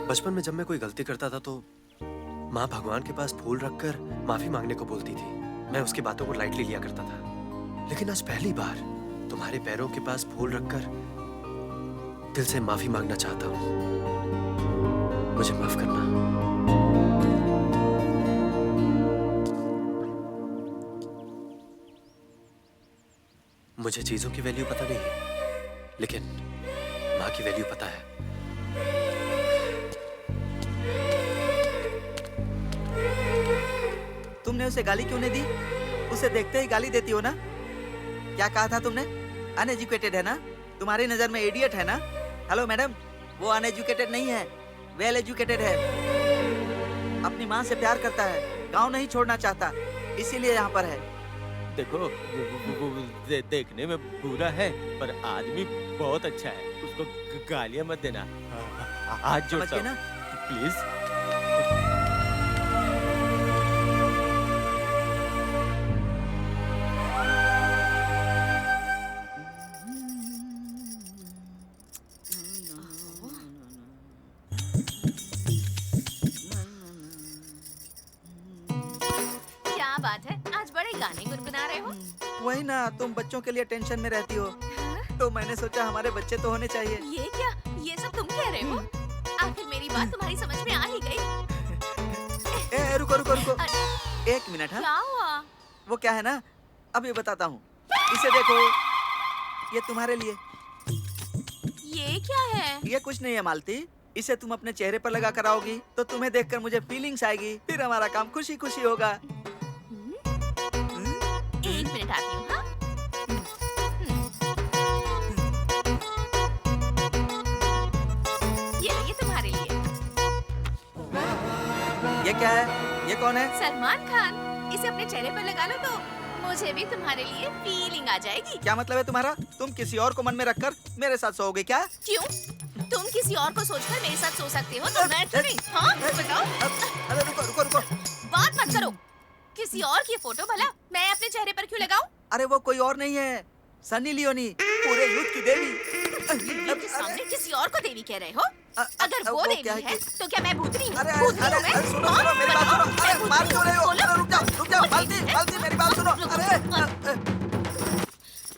बचपन में जब मैं कोई गलती करता था तो माँ भगवान के पास फूल रखकर माफी मांगने को बोलती थी। मैं उसकी बातों को लाइटली लिया करता था। लेकिन आज पहली बार तुम्हारे पैरों के पास फूल रखकर दिल से माफी मांगना चाहता हूँ। मुझे माफ करना। मुझे चीजों की वैल्यू पता नहीं है, लेकिन माँ की वैल्यू पता है। तुमने उसे गाली क्यों नहीं दी? उसे देखते ही गाली देती हो ना? क्या कहा था तुमने? अनएजुकेटेड है ना? तुम्हारी नजर में इडियट है ना? हेलो मैडम, वो अनएजुकेटेड नहीं है, वेल एजुकेटेड है। अपनी माँ से प्यार करता है, गांव नहीं छोड़ना चाहता, इसीलिए यहाँ पर है। देखो वो देखने में बुरा है पर आदमी बहुत अच्छा है। उसको गालियां मत देना। आज समझ गए ना? प्लीज। क्या बात है, आज बड़े गाने गुनगुना रहे हो। वही ना, तुम बच्चों के लिए टेंशन में रहती हो, तो मैंने सोचा हमारे बच्चे तो होने चाहिए। ये क्या, ये सब तुम कह रहे हो? आखिर मेरी बात तुम्हारी समझ में आ ही गई। रुको रुको रुको, एक मिनट। हाँ, क्या हुआ? वो क्या है ना, अभी बताता हूँ। इसे देखो, ये तुम्हारे लिए। ये क्या है? ये कुछ नहीं है मालती, इसे तुम अपने चेहरे पर लगा कर आओगी तो तुम्हें देखकर मुझे फीलिंग्स आएगी, फिर हमारा काम खुशी खुशी होगा। एक मिनट आती हूँ। हाँ? ये तुम्हारे लिए। ये क्या है? ये कौन है? सलमान खान। इसे अपने चेहरे पर लगा लो तो मुझे भी तुम्हारे लिए फीलिंग आ जाएगी। क्या मतलब है तुम्हारा? तुम किसी और को मन में रखकर मेरे साथ सोओगे क्या? क्यों? तुम किसी और को सोचकर मेरे साथ सो सकते हो तो मैं थोड़ी। हाँ बताओ। अरे रुको रुको रुको, बात मत करो। किसी और की फोटो भला मैं अपने चेहरे पर क्यों लगाऊं? अरे वो कोई और नहीं है, सनी लियोनी, पूरे युद्ध की देवी। बीवी के सामने किसी और को देवी कह रहे हो? अगर वो देवी है तो क्या मैं भूतनी हूँ? अरे भूतनी हूँ मैं? सुनो सुनो मेरी बात सुनो। अरे मार क्यों रहे हो? अरे रुक जाओ मालती मालती, मेरी बात सुनो। अरे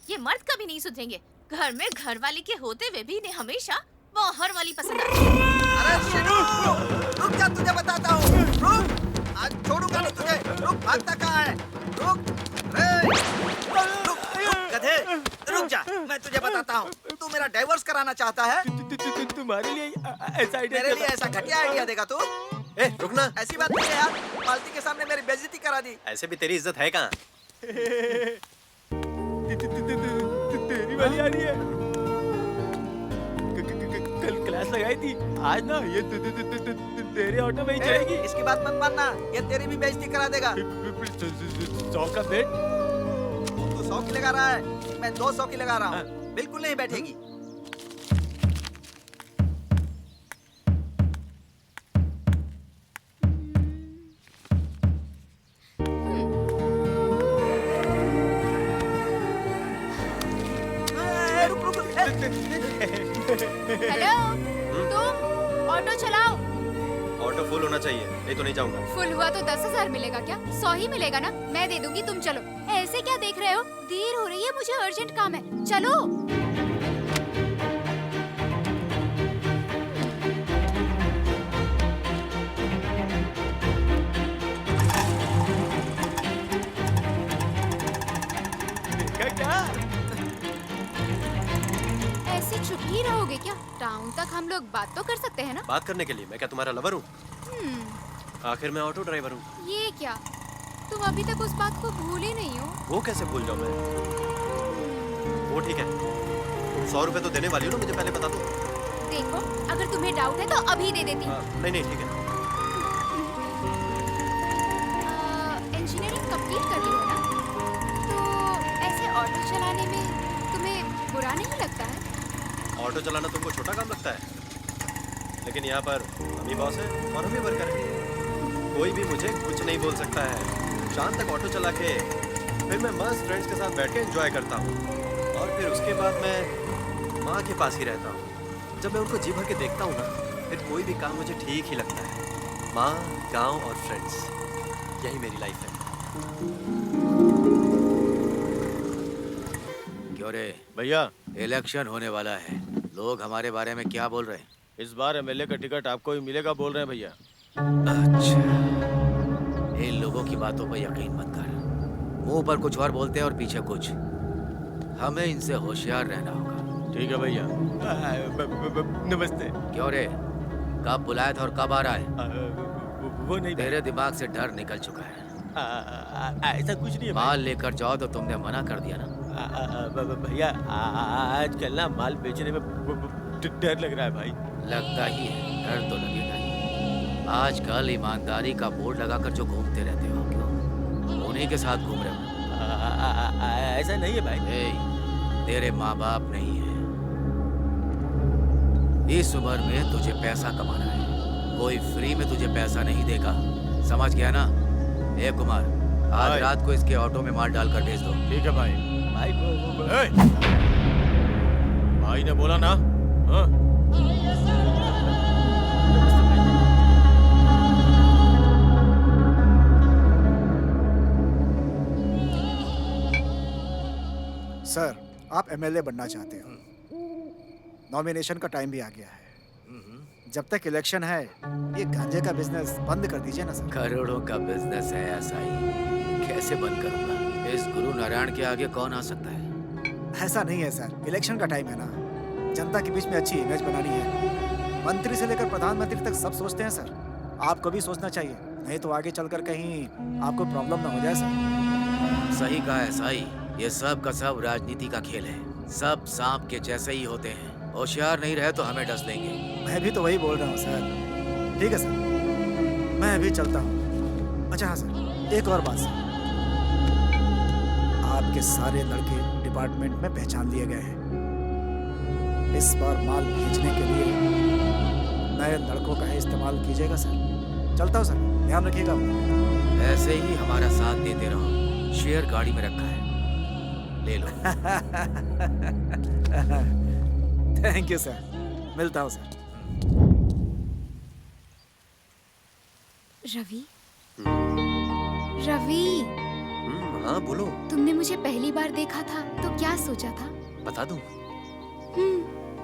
ये मर्द कभी नहीं सुधरेंगे। घर में घर वाले के होते हुए भी इन्हें हमेशा मोहर वाली पसंद आती है। अरे शिनू, रुक जा, तुझे बताता हूँ। रुक, आज छोड़ूंगा नहीं तुझे। रुक, भागता कहाँ है? रुक, रुक, गधे, रुक जा, मैं तुझे बताता हूँ। तू मेरा डाइवोर्स कराना चाहता है? तुम्हारे लिए ऐसा आइडिया मेरे लिए ऐसा घटिया आइडिया देगा तू? रुकना। ऐसी बात नहीं है यार, मालती के सामने मेरी बेइज्जती करा दी। ऐसे भी तेरी इज्जत है कहाँ? तेरी वाली आ रही है। कल क्लास लगाई थी, आज ना ये तेरे ऑटो में ही चलेगी। इसकी बात मत मानना, ये तेरी भी बेइज्जती करा देगा। 100 का बेट। तू 100 की लगा रहा है, मैं 200 की लगा रहा हूँ। बिल्कुल नहीं बैठेगी। हेलो, तुम ऑटो चलाओ। ऑटो फुल होना चाहिए, नहीं तो नहीं जाऊंगा। फुल हुआ तो 10,000 मिलेगा क्या? 100 ही मिलेगा ना? मैं दे दूंगी, तुम चलो। ऐसे क्या देख रहे हो? देर हो रही है, मुझे अर्जेंट काम है, चलो। क्या? ऐसे चुप ही रहोगे क्या? टाउन तक हम लोग बात तो कर सकते हैं ना? बात करने के लिए मैं क्या तुम्हारा लवर हूँ? आखिर मैं ऑटो ड्राइवर हूँ। ये क्या? तुम अभी तक उस बात को भूल ही नहीं हो। वो कैसे भूल जाऊँ मैं? वो ठीक है, तुम 100 रुपए तो देने वाली हो ना, मुझे पहले बता दो। देखो, अगर तुम्हें डाउट है तो अभी दे देती हूँ। नहीं ठीक है। इंजीनियरिंग कंप्लीट कर ली हो ना? तो ऐसे ऑटो चलाने में तुम्हें बुरा नहीं लगता है? ऑटो चलाना तुमको छोटा काम लगता है, लेकिन यहाँ पर हम ही बॉस है और हम ही वर्कर हैं। कोई भी मुझे कुछ नहीं बोल सकता है। शाम तक ऑटो चला के फिर मैं मस्त फ्रेंड्स के साथ बैठ के एंजॉय करता हूँ, और फिर उसके बाद मैं माँ के पास ही रहता हूँ। जब मैं उनको जी भर के देखता हूँ ना, फिर कोई भी काम मुझे ठीक ही लगता है। माँ, गाँव और फ्रेंड्स, यही मेरी लाइफ है। क्यों रे भैया, इलेक्शन होने वाला है, लोग हमारे बारे में क्या बोल रहे हैं? इस बार एमएलए का टिकट आपको ही मिलेगा बोल रहे हैं भैया। अच्छा, इन लोगों की बातों पर यकीन मत कर। मुंह पर कुछ और बोलते हैं और पीछे कुछ। हमें इनसे होशियार रहना होगा। ठीक है भैया। नमस्ते। क्यों रे, कब बुलाया था और कब आ रहा है? वो नहीं, तेरे दिमाग से डर निकल चुका है। ऐसा कुछ नहीं है। माल लेकर जाओ तो तुमने मना कर दिया ना? भैया, आजकल ना माल बेचने में डर लग रहा है भाई। लगता ही है, डर तो लगेगा ही। आजकल ईमानदारी का बोर्ड लगाकर जो घूमते रहते हो, क्यों उन्हीं के साथ घूम रहे हो? ऐसा नहीं है भाई। तेरे माँ बाप नहीं है। इस उम्र में तुझे पैसा कमाना है, कोई फ्री में तुझे पैसा नहीं देगा, समझ गया ना? ए कुमार, आज रात को इसके ऑटो में माल डालकर भेज दो। ठीक है भाई। भाई ने बोला ना। हाँ? सर, आप एमएलए बनना चाहते हो। नॉमिनेशन का टाइम भी आ गया है। जब तक इलेक्शन है, ये गांजे का बिजनेस बंद कर दीजिए ना सर। करोड़ों का बिजनेस है ऐसा ही, कैसे बंद करूंगा? इस गुरु नारायण के आगे कौन आ सकता है? ऐसा नहीं है सर, इलेक्शन का टाइम है ना, जनता के बीच में अच्छी इमेज बनानी है। मंत्री से लेकर प्रधानमंत्री तक सब सोचते हैं सर, आपको भी सोचना चाहिए, नहीं तो आगे चलकर कहीं आपको प्रॉब्लम ना हो जाए सर। सही कहा है साई, ये सब का सब राजनीति का खेल है। सब सांप के जैसे ही होते हैं, होशियार नहीं रहे तो हमें डस देंगे। मैं भी तो वही बोल रहा हूँ सर। ठीक है सर, मैं अभी चलता हूँ। अच्छा हाँ सर, एक और बात सर, आपके सारे लड़के डिपार्टमेंट में पहचान लिए गए हैं। इस बार माल भेजने के लिए नए लड़कों का ही इस्तेमाल कीजिएगा सर। चलता हूँ सर, ध्यान रखिएगा। ऐसे ही हमारा साथ देते रहो। शेयर गाड़ी में रखा है, ले लो। थैंक यू सर, मिलता हूँ सर। रवि, रवि, हाँ बोलो। तुमने मुझे पहली बार देखा था तो क्या सोचा था? बता दूं?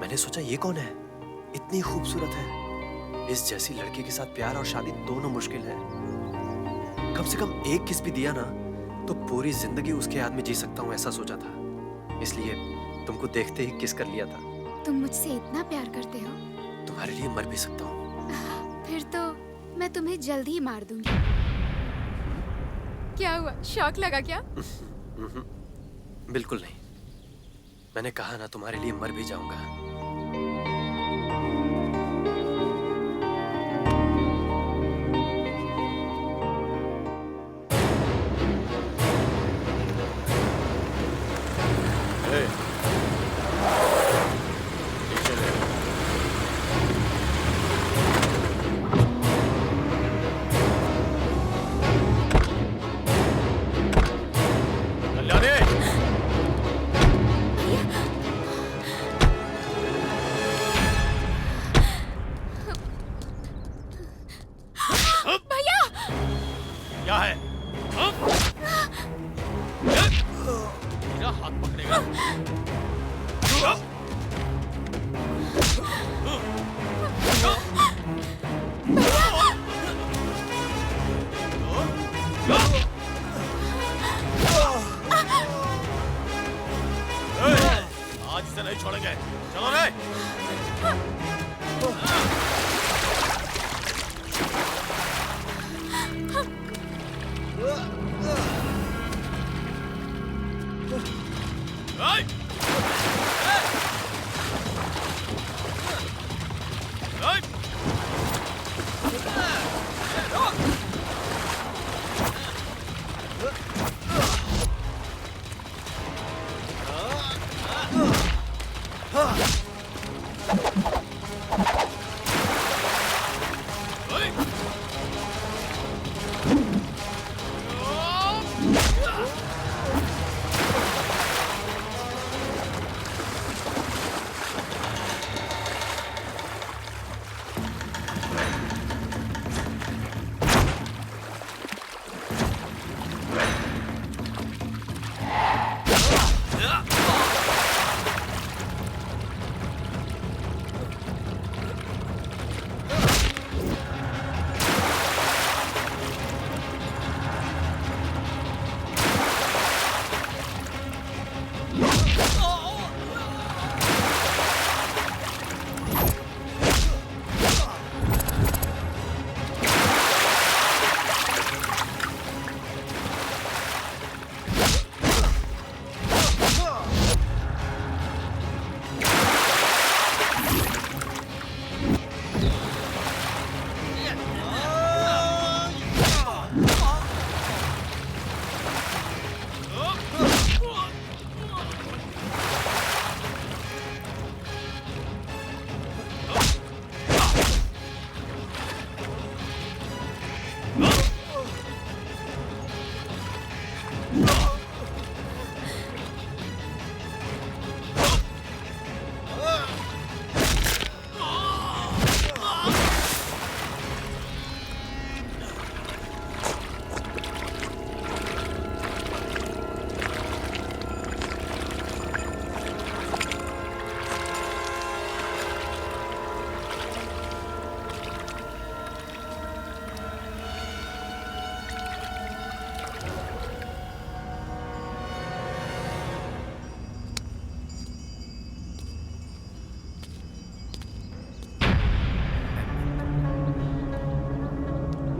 मैंने सोचा ये कौन है, इतनी खूबसूरत है। इस जैसी लड़की के साथ प्यार और शादी दोनों मुश्किल है। कम से कम एक किस भी दिया ना तो पूरी जिंदगी उसके याद में जी सकता हूँ, ऐसा सोचा था। इसलिए तुमको देखते ही किस कर लिया था। तुम मुझसे इतना प्यार करते हो? तुम्हारे लिए मर भी सकता हूँ। फिर तो मैं तुम्हें जल्द ही मार दूंगी। क्या हुआ, शौक लगा क्या? बिल्कुल नहीं। मैंने कहा ना, तुम्हारे लिए मर भी जाऊंगा। क्या है? मेरा हाथ पकड़ेगा? आज इसे नहीं छोड़ेंगे। चलो रे।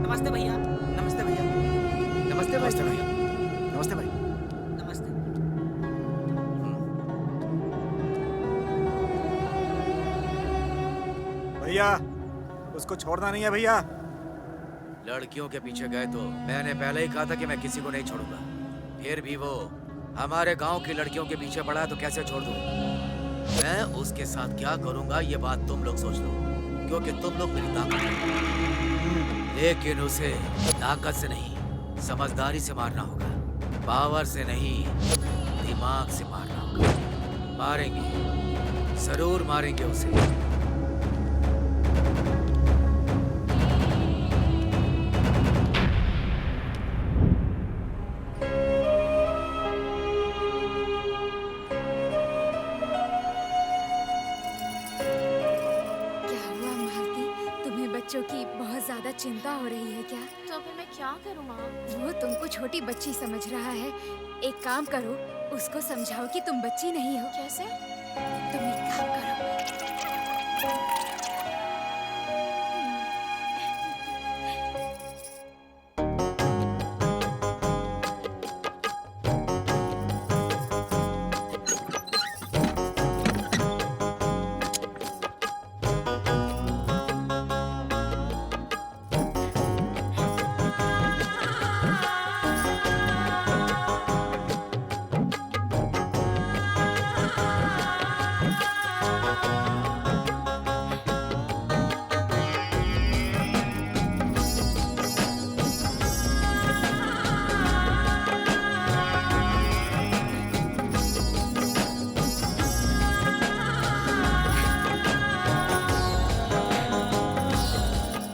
नमस्ते भैया। नमस्ते भैया। नमस्ते नमस्ते भैया। भाई। नमस्ते भाई। नमस्ते। भैया उसको छोड़ना नहीं है भैया। लड़कियों के पीछे गए तो मैंने पहले ही कहा था कि मैं किसी को नहीं छोड़ूंगा। फिर भी वो हमारे गांव की लड़कियों के पीछे पड़ा है तो कैसे छोड़ दूं? मैं उसके साथ क्या करूंगा ये बात तुम लोग सोच लो, क्योंकि तुम लोग मेरी ताकत हो। लेकिन उसे ताकत से नहीं समझदारी से मारना होगा, पावर से नहीं दिमाग से मारना होगा। मारेंगे, जरूर मारेंगे उसे। चिंता हो रही है क्या? तो फिर मैं क्या करूँ माँ? वो तुमको छोटी बच्ची समझ रहा है। एक काम करो, उसको समझाओ कि तुम बच्ची नहीं हो। कैसे? तुम एक काम करो,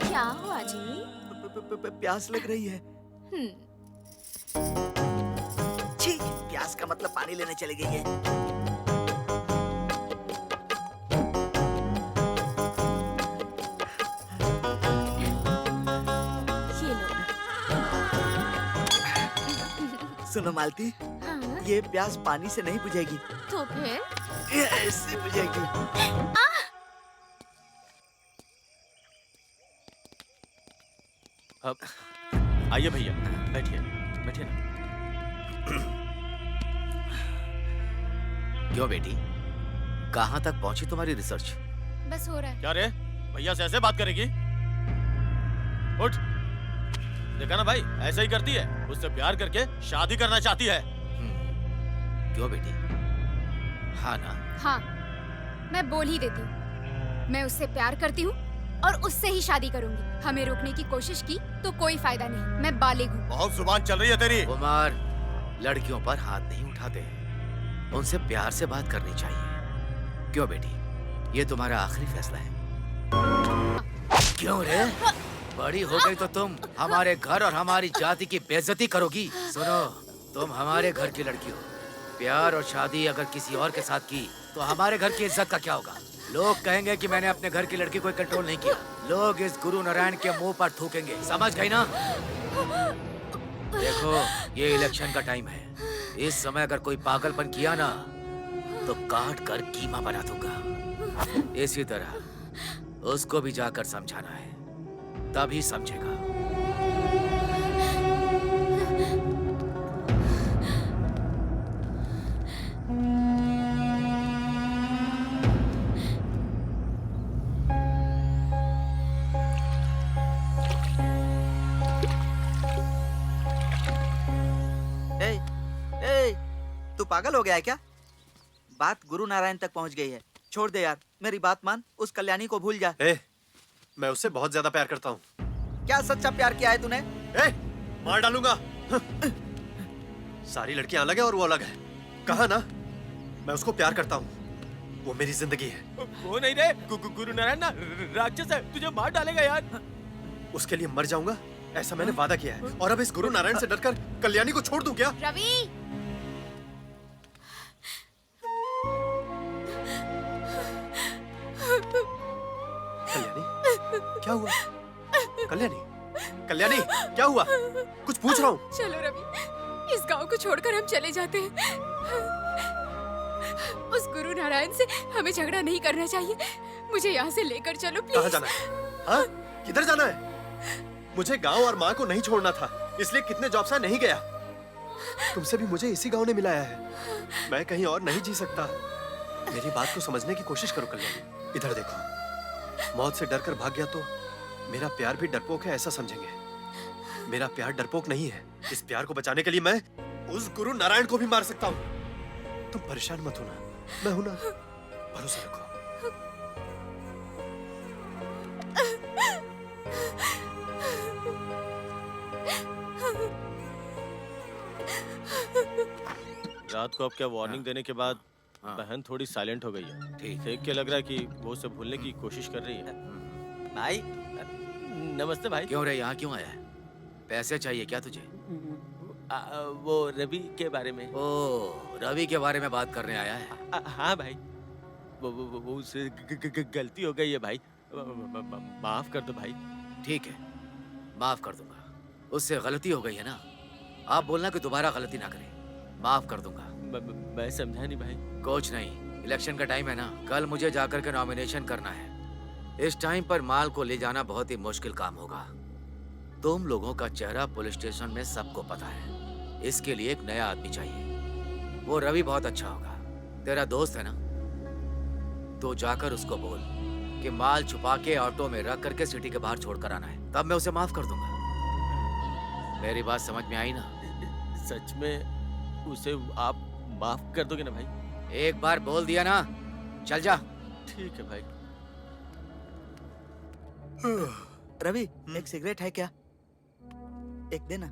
क्या हुआ जी? प्यास लग रही है। छी, प्यास का मतलब पानी लेने चली गई है। ये लो। सुनो मालती, हाँ, ये प्यास पानी से नहीं बुझेगी, तो फिर? ये ऐसे बुझेगी। अब आइए भैया, बैठिए बैठिए ना। क्यों बेटी, कहाँ तक पहुंची तुम्हारी रिसर्च? बस हो रहा है। क्या रे, भैया से ऐसे बात करेगी? उठ, देखा ना भाई, ऐसे ही करती है। उससे प्यार करके शादी करना चाहती है। क्यों बेटी? हाँ ना? हाँ, मैं बोल ही देती हूँ। मैं उससे प्यार करती हूँ और उससे ही शादी करूंगी। हमें रोकने की कोशिश की तो कोई फायदा नहीं। मैं बालिग हूँ। बहुत जुबान चल रही है तेरी। कुमार, लड़कियों पर हाथ नहीं उठाते हैं, उनसे प्यार से बात करनी चाहिए। क्यों बेटी, ये तुम्हारा आखिरी फैसला है? क्यों रे? बड़ी हो गई तो तुम हमारे घर और हमारी जाति की बेइज्जती करोगी। सुनो, तुम हमारे घर की लड़की हो। प्यार और शादी अगर किसी और के साथ की तो हमारे घर की इज्जत का क्या होगा? लोग कहेंगे कि मैंने अपने घर की लड़की को कंट्रोल नहीं किया। लोग इस गुरु नारायण के मुंह पर थूकेंगे। समझ गई ना? देखो, ये इलेक्शन का टाइम है। इस समय अगर कोई पागलपन किया ना तो काट कर कीमा बना दूंगा। इसी तरह उसको भी जाकर समझाना है, तभी समझेगा। तू पागल हो गया है क्या? बात गुरु नारायण तक पहुंच गई है। छोड़ दे यार, मेरी बात मान, उस कल्याणी को भूल जा। मैं उससे बहुत ज्यादा प्यार करता हूँ। क्या सच्चा प्यार किया है तूने? मार डालूंगा। सारी लड़कियां अलग है और वो अलग है। कहा ना, मैं उसको प्यार करता हूँ। वो मेरी जिंदगी है। वो नहीं रे, गुरु नारायण ना राक्षस है, तुझे मार डालेगा यार। उसके लिए मर जाऊंगा, ऐसा मैंने वादा किया है। और अब इस गुरु नारायण से डरकर कल्याणी को छोड़ दूं क्या? रवि, कल्याणी, क्या हुआ? कल्याणी, कल्याणी, क्या हुआ? कुछ पूछ रहा हूँ। चलो रवि, इस गांव को छोड़कर हम चले जाते हैं। उस गुरु नारायण से हमें झगड़ा नहीं करना चाहिए। मुझे यहाँ से लेकर चलो प्लीज। कहाँ जाना है? हाँ? किधर जाना है? मुझे गांव और माँ को नहीं छोड़ना था, इसलिए कितने जॉब से नहीं गया। तुमसे भी मुझे इसी गांव ने मिलाया है। मैं कहीं और नहीं जी सकता। मेरी बात को समझने की कोशिश करो कल्याणी। इधर देखो, मौत से डरकर भाग गया तो मेरा प्यार भी डरपोक है ऐसा समझेंगे। मेरा प्यार डरपोक नहीं है। इस प्यार को बचाने के लिए मैं उस गुरु नारायण को भी मार सकता हूँ। तुम परेशान मत होना, मैं हूं ना, भरोसा रखो। रात को अब क्या वार्निंग देने के बाद बहन थोड़ी साइलेंट हो गई है। ठीक। देख के लग रहा है कि वो उसे भूलने की कोशिश कर रही है। भाई, नमस्ते भाई। क्यों रे, यहाँ क्यों आया है? पैसे चाहिए क्या तुझे? वो रवि के बारे में। ओ, रवि के बारे में बात करने आया है? हाँ भाई, वो उससे गलती हो गई है भाई। माफ कर दो भाई। ठीक है, माफ कर दूंगा। उससे गलती हो गई है ना, आप बोलना कि दोबारा गलती ना करे। माफ कर दूंगा। मैं समझा नहीं भाई। कुछ नहीं, इलेक्शन का टाइम है ना, कल मुझे जाकर के नॉमिनेशन करना है। इस टाइम पर माल को ले जाना बहुत ही मुश्किल काम होगा। तुम लोगों का चेहरा पुलिस स्टेशन में सबको पता है, इसके लिए एक नया आदमी चाहिए। वो रवि बहुत अच्छा होगा, तेरा दोस्त है ना, तो जाकर उसको बोल कि माल छुपा के ऑटो में रख करके सिटी के बाहर छोड़कर आना है, तब मैं उसे माफ कर दूंगा। मेरी बात समझ में आई ना? सच में उसे आप माफ कर दोगे ना भाई? एक बार बोल दिया ना, चल जा। ठीक है भाई। रवि, एक सिगरेट है क्या? एक देना।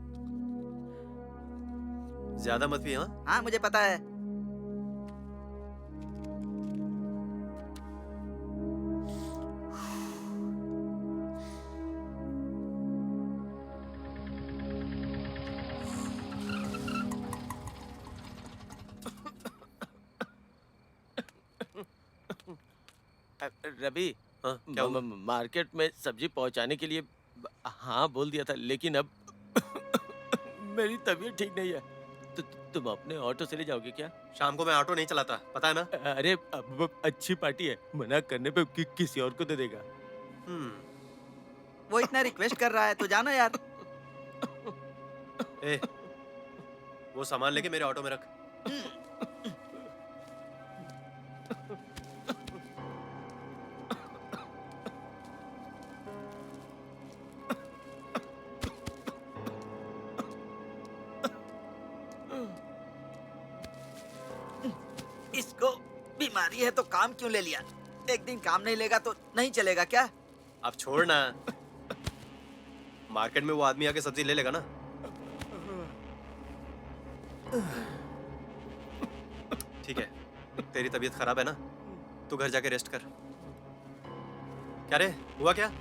ज्यादा मत पिए। हाँ हाँ मुझे पता है। रवि, हाँ, क्या हुआ? मार्केट में सब्जी पहुंचाने के लिए हाँ बोल दिया था, लेकिन अब मेरी तबीयत ठीक नहीं है। तो तुम अपने ऑटो से ले जाओगे क्या? शाम को मैं ऑटो नहीं चलाता, पता है ना? अरे अब अच्छी पार्टी है, मना करने पे किसी और को दे देगा। वो इतना रिक्वेस्ट कर रहा है तो जाना यार। ए, वो सामान लेके मेरे ऑटो में रख। इसको बीमारी है तो काम क्यों ले लिया? एक दिन काम नहीं लेगा तो नहीं चलेगा क्या? अब छोड़ ना, मार्केट में वो आदमी आके सब्जी ले लेगा ना। ठीक है, तेरी तबीयत खराब है ना, तू घर जाके रेस्ट कर। क्या रे, हुआ क्या?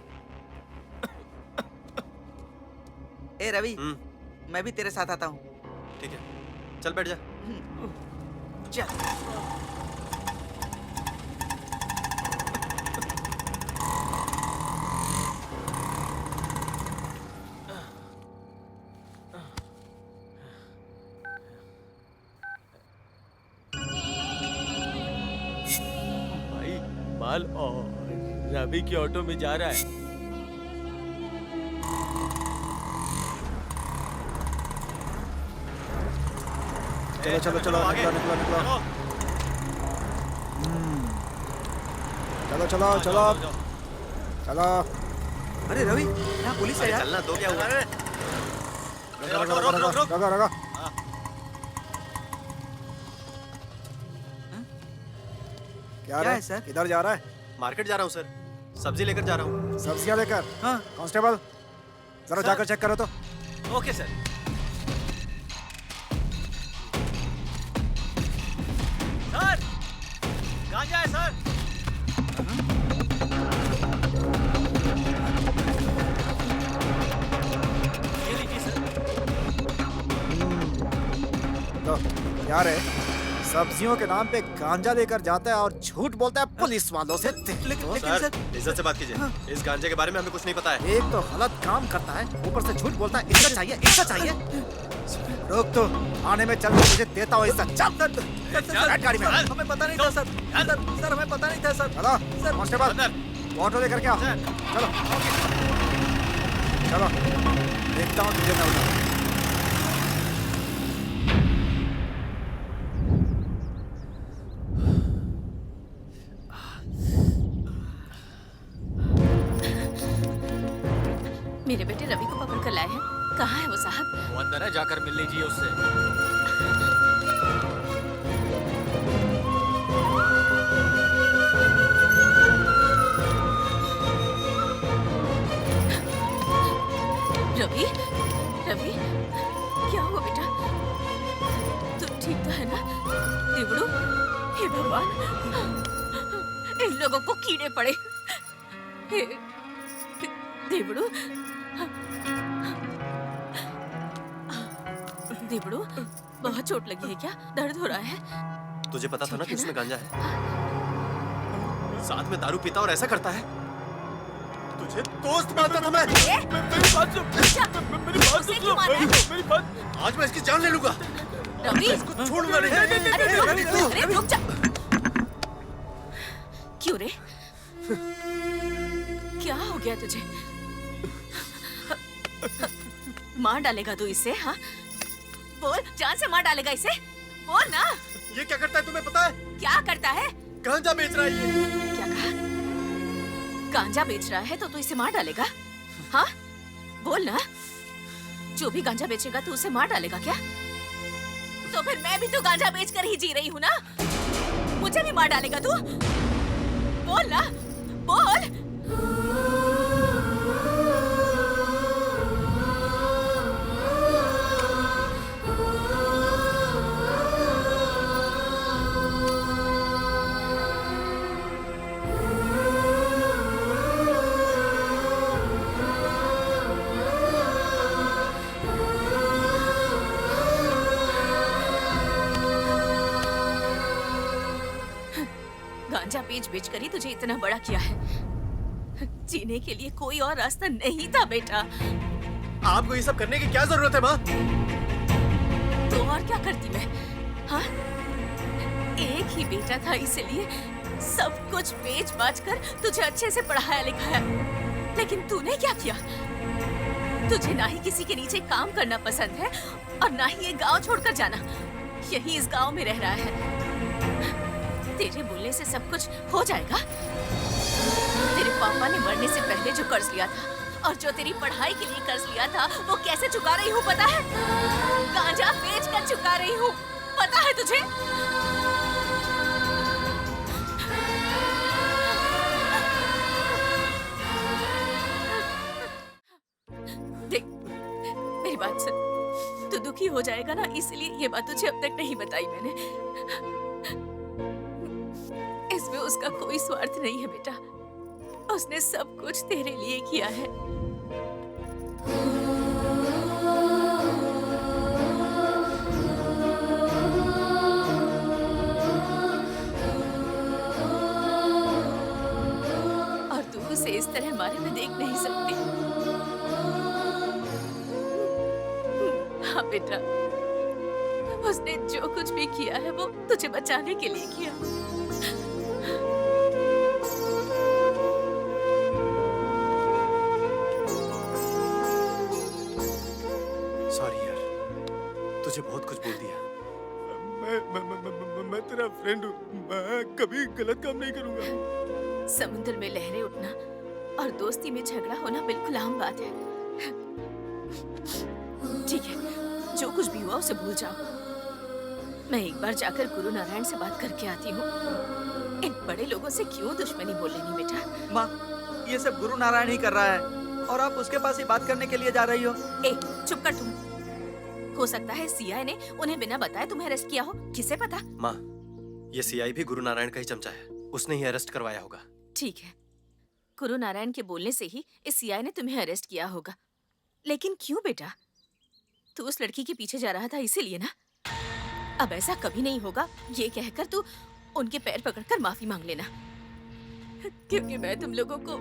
ए रवि, मैं भी तेरे साथ आता हूँ। ठीक है, चल बैठ जा। चल। भाई माल और रवि के ऑटो में जा रहा है। चलो चलो चलो, निकलो निकलो निकलो। चलो चलो चलो चलो। अरे रवि, यहाँ पुलिस है यार। चलना तो क्या हुआ? रगो रगो रगो रगो रगो। क्या क्या है है सर? किधर जा रहा है? मार्केट जा रहा हूँ सर, सब्जी लेकर जा रहा हूँ। सब्जियां लेकर? हाँ। कांस्टेबल, जरा जाकर चेक करो तो। Okay sir. सर, गांजा है सर। ये लीजिए सर। तो यार है, सब्जियों के नाम पे गांजा लेकर जाता है और झूठ बोलता है पुलिस वालों से। लेकिन सर, सर, इज्जत से बात कीजिए। इस गांजे के बारे में हमें कुछ नहीं पता है। एक तो गलत काम करता है, ऊपर से झूठ बोलता है। इसका चाहिए, इसका चाहिए। रोक तो, आने में चल के मुझे देता हो इसका। चल बैठ गाड़ी में। हमें पता नहीं था सर। सर हमें पता नहीं था सर। चलो कांस्टेबल, ऑटो लेकर के आओ। चलो चलो, देखता हूँ तुझे मैं उधर। मेरे बेटे रवि को पकड़ कर लाए हैं। कहाँ है वो साहब? वो अंदर है, जाकर मिल लीजिए उससे। रवि, रवि, क्या हुआ बेटा? तू ठीक तो है ना? दिवड़ू, हे भगवान, इन लोगों को कीड़े पड़े। हे दिवड़ू, दिवड़ू, बहुत चोट लगी है क्या? दर्द हो रहा है? तुझे पता था ना कि ठीक है उसमें गांजा है? साथ में दारू पीता और ऐसा करता है? तुझे दोस्त मानता था मैं। मेरी बात सुन, मेरी बात उसे सुन, क्यों मारा है? मेरी बात। आज मैं इसकी जान ले लूंगा। रवि, इसको छोड़ूंगा नहीं। अरे रुक जा। क्यों रे? क्या हो गया तुझे? मार डालेगा तू इसे? हाँ, बोल, जान से मार डालेगा इसे? बोल ना। ये क्या करता है तुम्हें पता है? क्या करता है? गांजा बेच रहा है ये। क्या कहा? गांजा बेच रहा है तो तू इसे मार डालेगा? हाँ, बोल ना। जो भी गांजा बेचेगा तू उसे मार डालेगा क्या? तो फिर मैं भी तो गांजा बेचकर ही जी रही हूँ ना? मुझे भी मार डालेगा तू? बोल ना, बोल। गांजा बेच कर ही तुझे इतना बड़ा किया है। जीने के लिए कोई और रास्ता नहीं था बेटा। आपको ये सब करने की क्या जरूरत है माँ? तो और क्या करती मैं? हाँ, एक ही बेटा था, इसलिए सब कुछ बेच बाच कर तुझे अच्छे से पढ़ाया लिखाया। लेकिन तूने क्या किया? तुझे ना ही किसी के नीचे काम करना पसंद है और ना ही ये गांव छोड़कर जाना। यही इस गांव में रह रहा है। तेरे बोलने से सब कुछ हो जाएगा? तेरे पापा ने मरने से पहले जो कर्ज लिया था और जो तेरी पढ़ाई के लिए कर्ज लिया था, वो कैसे चुका रही हूँ पता है? गांजा बेचकर चुका रही हूँ, पता है तुझे? देख, मेरी बात सुन। तू दुखी हो जाएगा ना, इसलिए ये बात तुझे अब तक नहीं बताई मैंने। इसमें उसका कोई स्वार्थ नहीं है बेटा। उसने सब कुछ तेरे लिए किया है। और तू उसे इस तरह हमारे में देख नहीं सकती। हाँ बेटा, उसने जो कुछ भी किया है वो तुझे बचाने के लिए किया। सॉरी यार, तुझे बहुत कुछ बोल दिया। मैं तेरा फ्रेंड हूँ। मैं कभी गलत काम नहीं करूँगा। समुद्र में लहरें उठना और दोस्ती में झगड़ा होना बिल्कुल आम बात है। ठीक है, जो कुछ भी हुआ उसे भूल जाओ। मैं एक बार जाकर गुरु नारायण से बात करके आती हूँ। इन बड़े लोगों से क्यों दुश्मनी बोल लेनी बेटा? माँ, ये सब गुरु नारायण ही कर रहा है और आप उसके पास ही बात करने के लिए जा रही हो। ए, चुप कर तुम। हो सकता है सीआई ने उन्हें बिना बताए तुम्हें अरेस्ट किया हो, किसे पता? माँ, ये सीआई भी गुरु नारायण का ही चमचा है। उसने ही अरेस्ट करवाया होगा। ठीक है, गुरु नारायण के बोलने से ही इस सीआई ने तुम्हें अरेस्ट किया होगा। लेकिन क्यों बेटा? तू उस लड़की के पीछे जा रहा था इसीलिए ना? अब ऐसा कभी नहीं होगा, ये कहकर तू उनके पैर पकड़कर माफी मांग लेना, क्योंकि मैं तुम लोगों को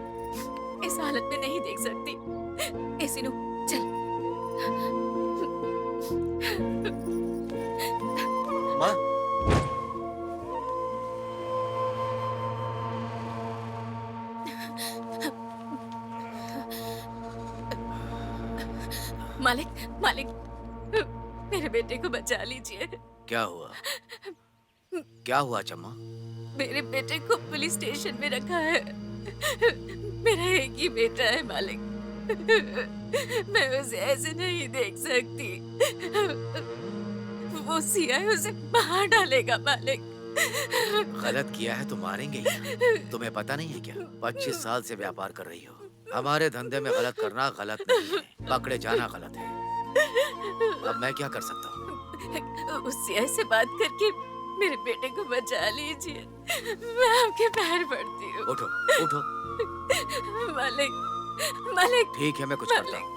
इस हालत में नहीं देख सकती। ऐसी नु, चल। माँ, मालिक, मालिक, मेरे बेटे को बचा लीजिए। क्या हुआ? क्या हुआ चम्मा? मेरे बेटे को पुलिस स्टेशन में रखा है। मेरा एक ही बेटा है मालिक। मैं उसे ऐसे नहीं देख सकती। वो सीआई उसे मार डालेगा मालिक। गलत किया है तो मारेंगे ही। तुम्हें पता नहीं है क्या? 25 साल से व्यापार कर रही हो। हमारे धंधे में गलत करना गलत नहीं है, पकड़े जाना गलत है। अब मैं क्या कर सकता हूँ? उस सीआई से बात करके मेरे बेटे को बचा लीजिए। मैं आपके पैर पड़ती हूँ। उठो, उठो। मालिक, मालिक। ठीक है, मैं कुछ करता हूँ।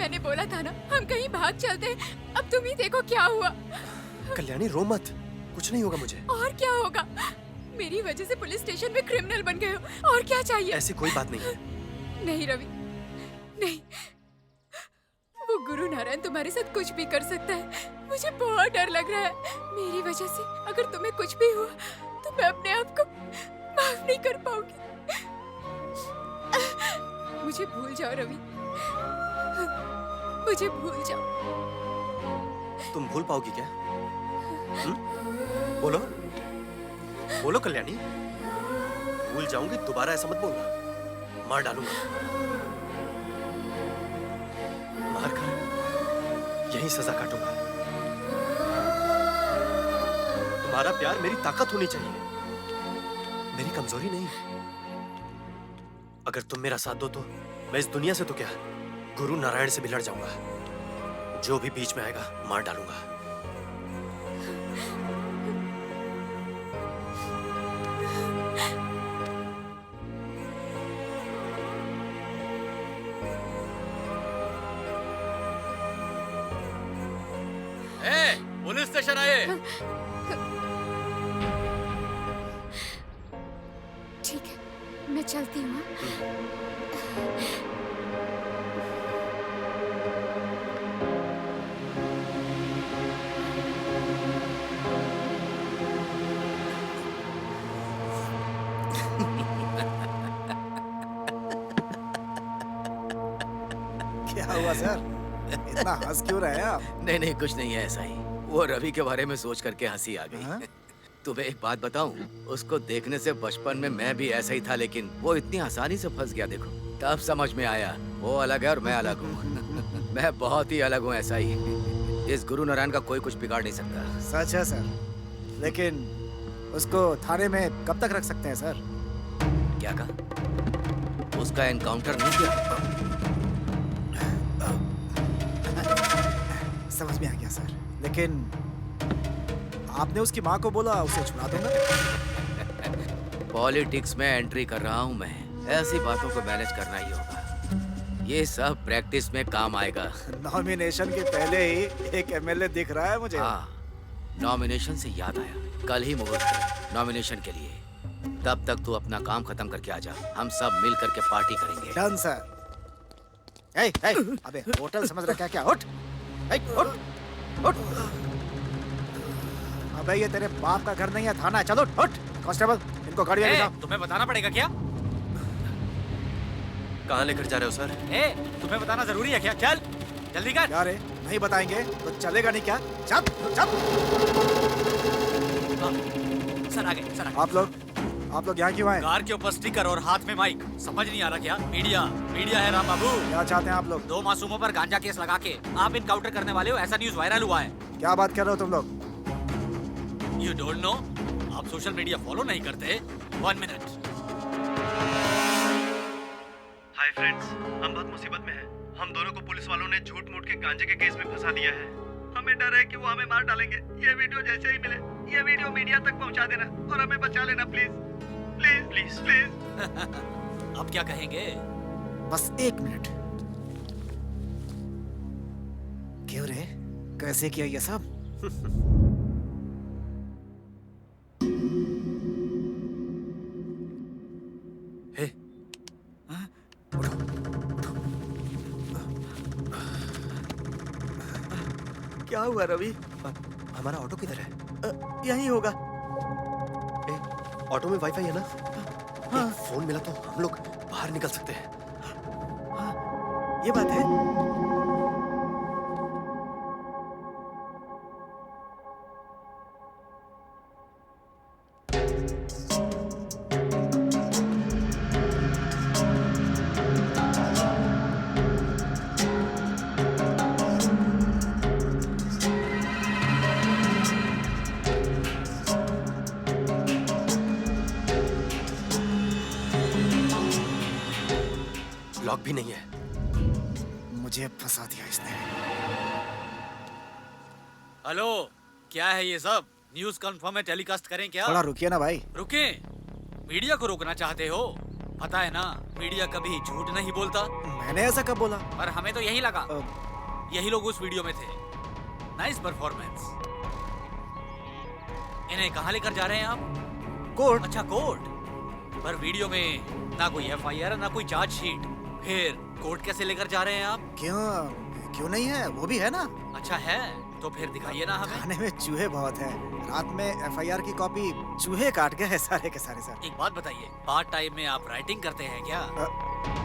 मैंने बोला था ना हम कहीं भाग चलते हैं। अब तुम ही देखो क्या हुआ। कल्याणी रो मत, कुछ नहीं होगा मुझे। और क्या होगा? मेरी वजह से पुलिस स्टेशन में क्रिमिनल बन गए हो, और क्या चाहिए? ऐसी कोई बात नहीं है। नहीं रवि, नहीं, वो गुरु नारायण तुम्हारे साथ कुछ भी कर सकता है। मुझे बहुत डर लग रहा है। मेरी वजह से अगर तुम्हें कुछ भी हुआ तो मैं अपने आप को माफ नहीं कर पाऊंगी। मुझे भूल जाओ रवि, मुझे भूल जाओ। तुम भूल पाओगी क्या? बोलो बोलो कल्याणी, भूल जाऊंगी? दोबारा ऐसा मत बोलना, मार डालूंगा। मार कर यही सजा काटूंगा। तुम्हारा प्यार मेरी ताकत होनी चाहिए, मेरी कमजोरी नहीं। अगर तुम मेरा साथ दो तो मैं इस दुनिया से तो क्या, गुरु नारायण से भी लड़ जाऊंगा। जो भी बीच में आएगा मार डालूंगा। पुलिस स्टेशन आए। ठीक है, मैं चलती हूँ। क्या हुआ सर? इतना हंस क्यों रहे हैं आप? नहीं नहीं, कुछ नहीं है, ऐसा ही। वो रवि के बारे में सोच करके हंसी आ हाँ? गई। तुम्हें एक बात बताऊं, उसको देखने से बचपन में मैं भी ऐसा ही था, लेकिन वो इतनी आसानी से फंस गया। देखो तब समझ में आया, वो अलग है और मैं अलग हूँ। मैं बहुत ही अलग हूँ, ऐसा ही। इस गुरु नारायण का कोई कुछ बिगाड़ नहीं सकता। सच है सर, लेकिन उसको थाने में कब तक रख सकते हैं सर? क्या कहा? उसका एनकाउंटर नहीं किया? समझ में आ गया सर, लेकिन आपने उसकी माँ को बोला उसे छुड़ा दूंगा। पॉलिटिक्स में एंट्री कर रहा हूँ मैं, ऐसी बातों को मैनेज करना ही होगा। ये सब प्रैक्टिस में काम आएगा। नॉमिनेशन के पहले ही एक एमएलए दिख रहा है मुझे। हाँ, नॉमिनेशन से याद आया, कल ही मुहूर्त है नॉमिनेशन के लिए। तब तक तू अपना काम खत्म करके आ जा, हम सब मिल करके पार्टी करेंगे। Done sir. ए, अबे होटल समझ रहा क्या? उठ, उठ, उठ। अबे ये तेरे बाप का घर नहीं है, थाना है। चलो उठ। कांस्टेबल, इनको गाड़ी में ले जाओ। तुम्हें बताना पड़ेगा क्या? कहाँ लेकर जा रहे हो सर? तुम्हें बताना जरूरी है क्या? चल जल्दी कर। क्या रे, नहीं बताएंगे तो चलेगा नहीं क्या? चल चल। सर आगे, सर आगे। आप लोग यहाँ क्यों आए? कार के ऊपर स्टिकर और हाथ में माइक, समझ नहीं आ रहा क्या? मीडिया है राम बाबू। क्या चाहते हैं आप लोग? 2 मासूमों पर गांजा केस लगा के आप इनकाउंटर करने वाले हो, ऐसा न्यूज वायरल हुआ है। क्या बात कर रहे हो तुम लोग? You don't know? आप सोशल मीडिया फॉलो नहीं करते? 1 मिनट। हाय फ्रेंड्स, हम बहुत मुसीबत में हैं। हम दोनों को पुलिस वालों ने झूठ मूठ के गांजे के केस में फंसा दिया है। हमें डर है कि वो हमें मार डालेंगे। ये वीडियो जैसे ही मिले, ये वीडियो मीडिया तक पहुंचा देना और हमें बचा लेना प्लीज, प्लीज प्लीज प्लीज। अब क्या कहेंगे? बस 1 मिनट। क्यों रे, कैसे किया ये सब? हे, क्या हुआ रवि? हमारा ऑटो किधर है? यहीं होगा। ऑटो में वाईफाई है ना? हाँ। फोन मिला तो हम लोग बाहर निकल सकते हैं। ये बात है। लॉक भी नहीं है। मुझे फंसा दिया इसने। हेलो, क्या है ये सब? न्यूज कंफर्म है, टेलीकास्ट करें क्या? थोड़ा रुकिए ना भाई। रुके? मीडिया को रोकना चाहते हो? पता है ना, मीडिया कभी झूठ नहीं बोलता। मैंने ऐसा कब बोला? पर हमें तो यही लगा। यही लोग उस वीडियो में थे। Nice performance. इन्हें कहाँ लेकर जा रहे हैं आप? कोर्ट। अच्छा, कोर्ट। पर वीडियो में ना कोई एफआईआर ना कोई चार्जशीट, फिर कोर्ट कैसे लेकर जा रहे हैं आप? क्यों नहीं है? वो भी है ना। अच्छा है, तो फिर दिखाइए ना हमें। खाने में चूहे बहुत हैं। रात में एफआईआर की कॉपी चूहे काट गए हैं सारे के सारे सर। एक बात बताइए, पार्ट टाइम में आप राइटिंग करते हैं क्या?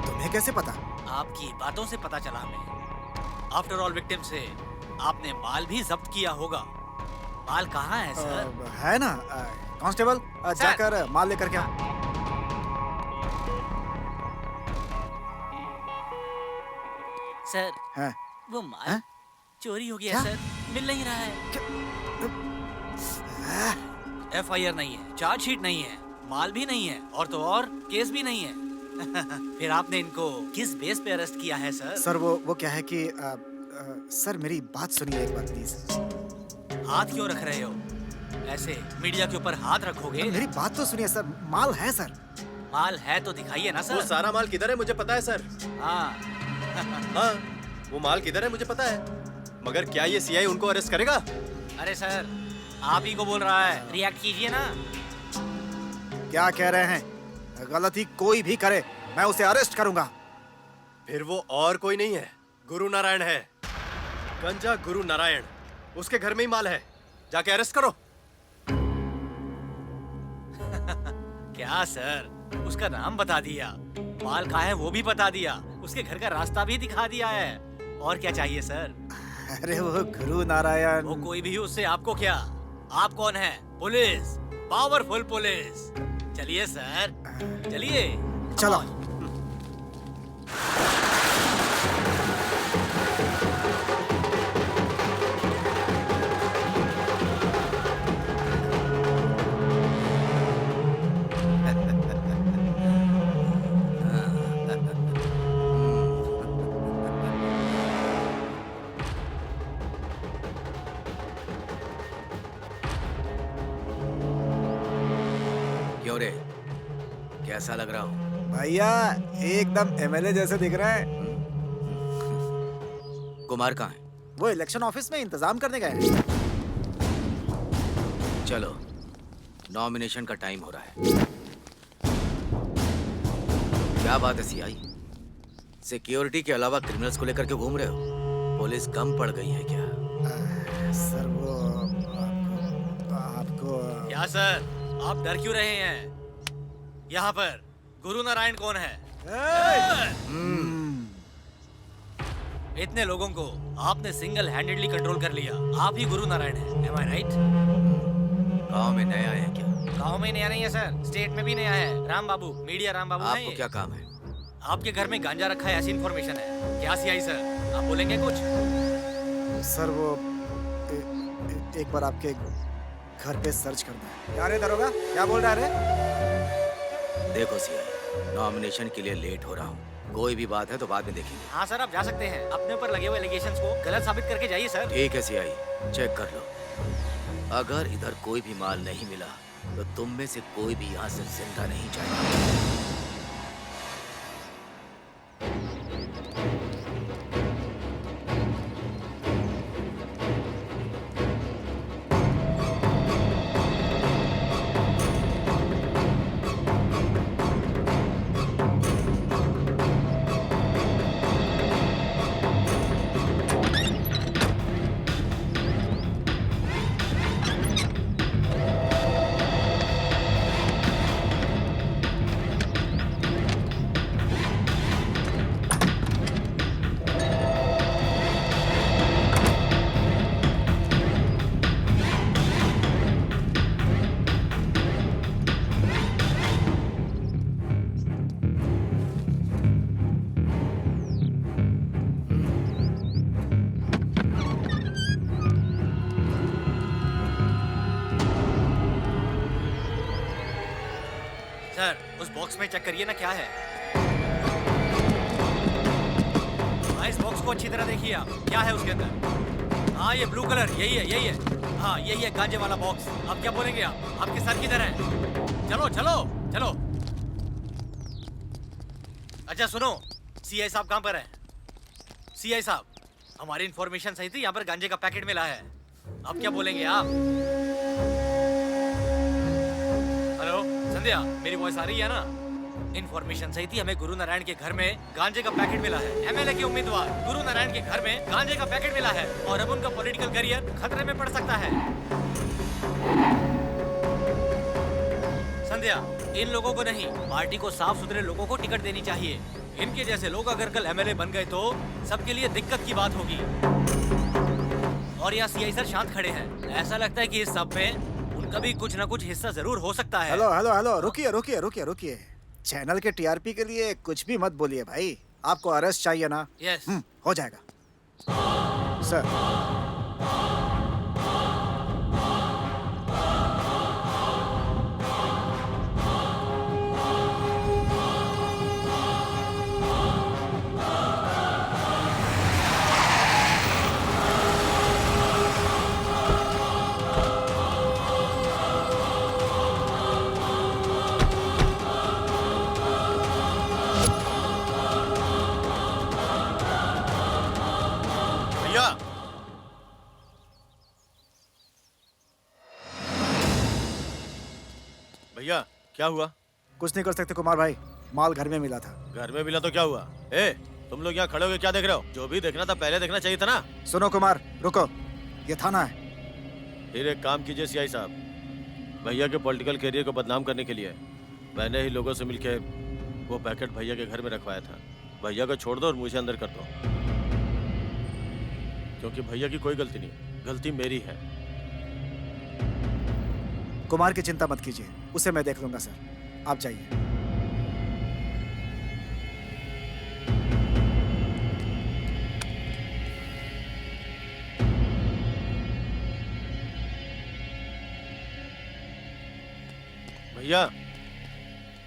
तुम्हें कैसे पता? आपकी बातों से पता चला हमें। आफ्टर ऑल विक्टिम से आपने माल भी जब्त किया होगा। माल कहाँ है सर? है ना कांस्टेबल, जाकर माल लेकर क्या। सर है? वो माल हैं? चोरी हो गया क्या? सर, मिल नहीं रहा है। एफआईआर नहीं है, चार्जशीट नहीं है, माल भी नहीं है, और तो और केस भी नहीं है। फिर आपने इनको किस बेस पे अरेस्ट किया है सर? सर वो क्या है कि सर मेरी बात सुनिए एक बार प्लीज। हाथ क्यों रख रहे हो? ऐसे मीडिया के ऊपर हाथ रखोगे? मेरी बात तो सुनिए सर, माल है सर। माल है तो दिखाइए ना सर। वो सारा माल किधर है मुझे पता है सर। हाँ। हाँ, वो माल किधर है मुझे पता है, मगर क्या ये सीआई उनको अरेस्ट करेगा? अरे सर, आप ही को बोल रहा है, रिएक्ट कीजिए ना। क्या कह रहे हैं? गलती कोई भी करे मैं उसे अरेस्ट करूंगा। फिर वो और कोई नहीं है, गुरु नारायण है। गंजा गुरु नारायण, उसके घर में ही माल है, जाके अरेस्ट करो। क्या सर, उसका नाम बता दिया, माल कहाँ है वो भी बता दिया, उसके घर का रास्ता भी दिखा दिया है, और क्या चाहिए सर? अरे वो गुरु नारायण। वो कोई भी, उससे आपको क्या? आप कौन है? Police, powerful police. चलिए सर, चलिए। चलो। क्यों रे, कैसा लग रहा हूँ? भैया एकदम एमएलए जैसे दिख रहा है। कुमार कहाँ है? वो इलेक्शन ऑफिस में इंतजाम करने गए हैं। चलो, नॉमिनेशन का टाइम हो रहा है। क्या बात है सीआई, सिक्योरिटी के अलावा क्रिमिनल्स को लेकर के घूम रहे हो? पुलिस कम पड़ गई है क्या? सर वो आपको क्या सर, आप डर क्यों रहे हैं? यहाँ पर गुरु नारायण कौन है? इतने लोगों को आपने सिंगल हैंडेडली कंट्रोल कर लिया, आप ही गुरु नारायण हैं, am I right? गांव में नया है क्या? गांव में नया नहीं है सर, स्टेट में भी नया है। राम बाबू, मीडिया राम बाबू। आपको क्या काम है? आपके घर में गांजा रखा है ऐसी इन्फॉर्मेशन है। क्या सीआई सर, आप बोलेंगे कुछ? सर वो एक बार आपके घर पे सर्च करना है। क्या रे दरोगा, क्या बोल रहा है रे? देखो सीआई, नॉमिनेशन के लिए लेट हो रहा हूँ, कोई भी बात है तो बाद में देखेंगे। हाँ सर, आप जा सकते हैं, अपने ऊपर लगे हुए एलिगेशंस को गलत साबित करके जाइए सर। ठीक है सीआई, चेक कर लो। अगर इधर कोई भी माल नहीं मिला तो तुम में से कोई भी यहाँ से जिंदा नहीं जाएगा। सर, उस बॉक्स में चेक करिए ना क्या है। हाँ, इस बॉक्स को अच्छी तरह देखिए आप, क्या है उसके अंदर। हाँ, ये ब्लू कलर, यही है, यही है। हाँ, यही है गांजे वाला बॉक्स। अब क्या बोलेंगे आप? आपके सर किधर है? चलो चलो चलो। अच्छा सुनो, सीआई साहब कहाँ पर है? सीआई साहब, हमारी इंफॉर्मेशन सही थी, यहाँ पर गांजे का पैकेट मिला है। अब क्या बोलेंगे आप? हेलो संध्या, मेरी वॉइस आ रही है ना? इंफॉर्मेशन सही थी, हमें गुरु नारायण के घर में गांजे का पैकेट मिला है। एमएलए के उम्मीदवार गुरु नारायण के घर में गांजे का पैकेट मिला है और अब उनका पॉलिटिकल करियर खतरे में पड़ सकता है। संध्या, इन लोगों को नहीं, पार्टी को साफ सुथरे लोगों को टिकट देनी चाहिए। इनके जैसे लोग अगर कल एमएलए बन गए तो सबके लिए दिक्कत की बात होगी। और यहाँ सीआई सर शांत खड़े हैं, ऐसा लगता है कि इस सब में उनका भी कुछ ना कुछ हिस्सा जरूर हो सकता है। हेलो हेलो हेलो, रुकिए रुकिए रुकिए रुकिए। चैनल के टीआरपी के लिए कुछ भी मत बोलिए भाई। आपको अरेस्ट चाहिए ना? यस। हो जाएगा सर। भैया क्या हुआ? कुछ नहीं कर सकते कुमार भाई, माल घर में मिला था। घर में मिला तो क्या हुआ? ए, तुम लोग यहाँ खड़े होके क्या देख रहे हो? जो भी देखना था पहले देखना चाहिए था ना। सुनो कुमार, रुको, ये थाना है। फिर एक काम कीजिए सीआई साहब, भैया के पॉलिटिकल करियर को बदनाम करने के लिए मैंने ही लोगों से मिलके वो पैकेट भैया के घर में रखवाया था। भैया को छोड़ दो और मुझे अंदर कर दो, क्योंकि भैया की कोई गलती नहीं, गलती मेरी है। कुमार की चिंता मत कीजिए, उसे मैं देख लूंगा सर, आप जाइए। भैया,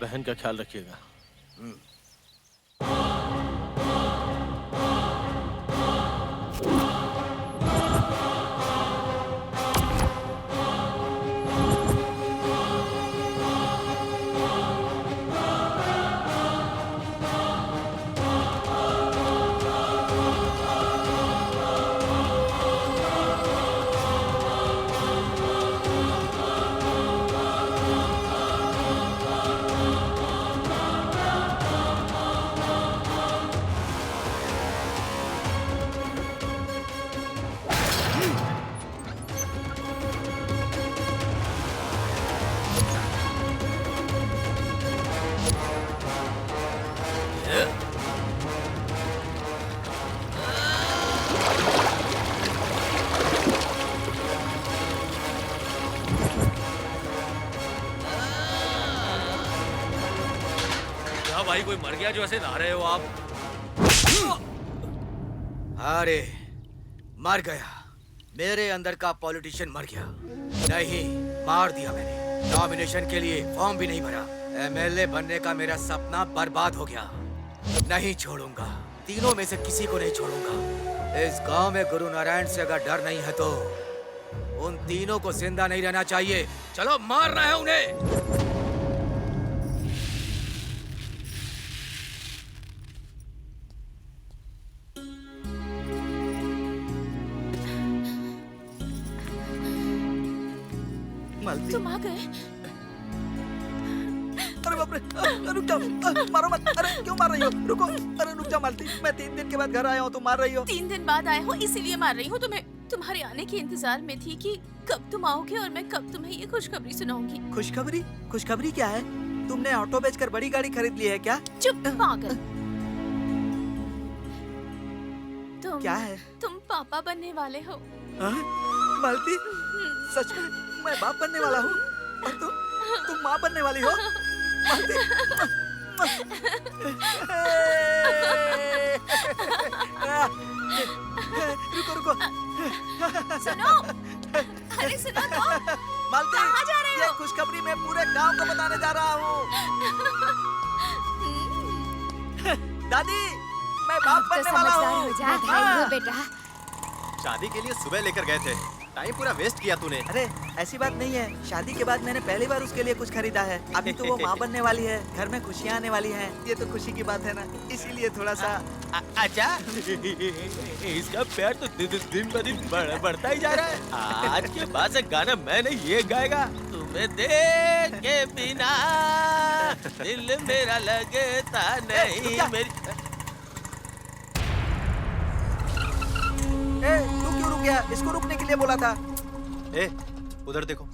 बहन का ख्याल रखिएगा। भाई कोई मर गया जो ऐसे नहा रहे हो आप? अरे मर गया, मेरे अंदर का पॉलिटिशियन मर गया। नहीं, मार दिया मैंने। नॉमिनेशन के लिए फॉर्म भी नहीं भरा। एमएलए बनने का मेरा सपना बर्बाद हो गया। नहीं छोड़ूंगा, तीनों में से किसी को नहीं छोड़ूंगा। इस गांव में गुरु नारायण से अगर डर नहीं है तो उन तीनों को जिंदा नहीं रहना चाहिए। चलो मार रहे हैं उन्हें। तुम आ गए? अरे बाप रे, रुक जाओ, मारो मत। अरे क्यों मार रही हो? रुको, अरे रुक जाओ मालती, मैं 3 दिन के बाद घर आया हूँ, तुम मार रही हो। 3 दिन बाद आए हो इसीलिए मार रही हूँ तुम्हें। तुम्हारे आने के इंतजार में थी कि कब तुम आओगे और मैं कब तुम्हें ये खुशखबरी सुनाऊंगी। खुशखबरी? खुशखबरी क्या है? तुमने ऑटो बेचकर बड़ी गाड़ी खरीद ली है क्या? चुप पागल। तुम क्या है? तुम पापा बनने वाले हो। मालती, सच में मैं बाप बनने वाला हूँ और तुम माँ बनने वाली हो? मालती, रुको रुको, सुनो, अरे सुनो तो। मालती, कहाँ जा रहे हो? ये खुशखबरी मैं पूरे गांव को बताने जा रहा हूँ। दादी, मैं बाप बनने वाला हूँ। हो जा, धैर्य हो बेटा। शादी के लिए सुबह लेकर गए थे, टाइम पूरा वेस्ट किया तूने। अरे ऐसी बात नहीं है, शादी के बाद मैंने पहली बार उसके लिए कुछ खरीदा है। अभी तो वो माँ बनने वाली है, घर में खुशियाँ आने वाली हैं। ये तो खुशी की बात है ना, इसीलिए थोड़ा सा। अच्छा इसका प्यार तो दिन ब दिन बढ़ता ही जा रहा है। आज के बाद से गाना मैंने ये गाएगा, तुम्हें देख के बिना दिल मेरा लगता नहीं। मेरी तू क्यों रुक गया? इसको रुकने के लिए बोला था। ए, उधर देखो।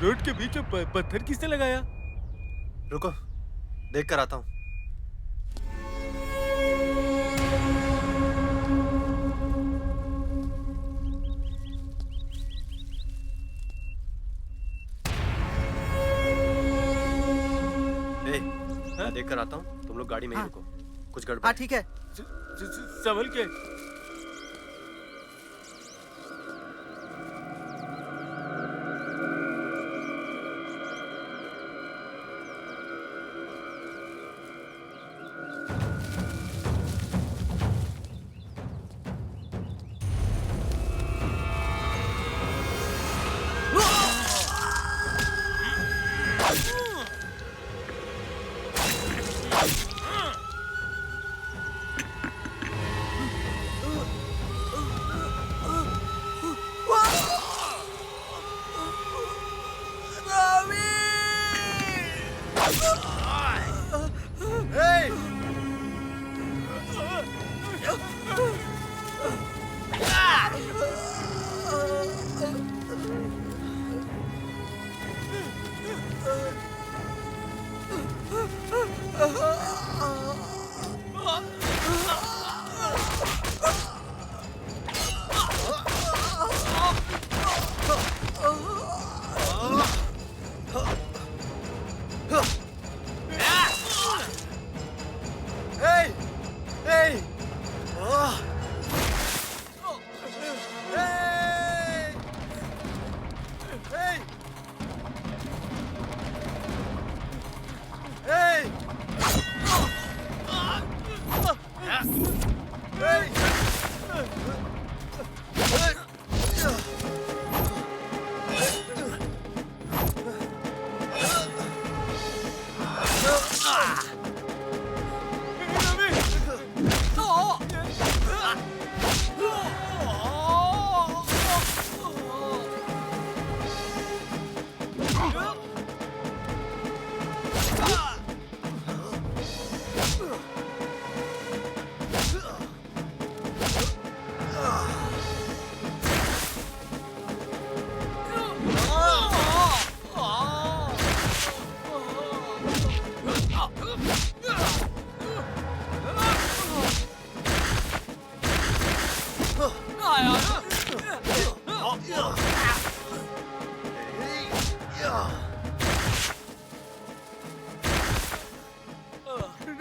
रोड के बीच में पत्थर किसने लगाया? रुको, देख कर आता हूँ। मैं देख कर आता हूँ, तुम लोग गाड़ी में ही रुको। कुछ गड़बड़। हाँ ठीक है। संभल के।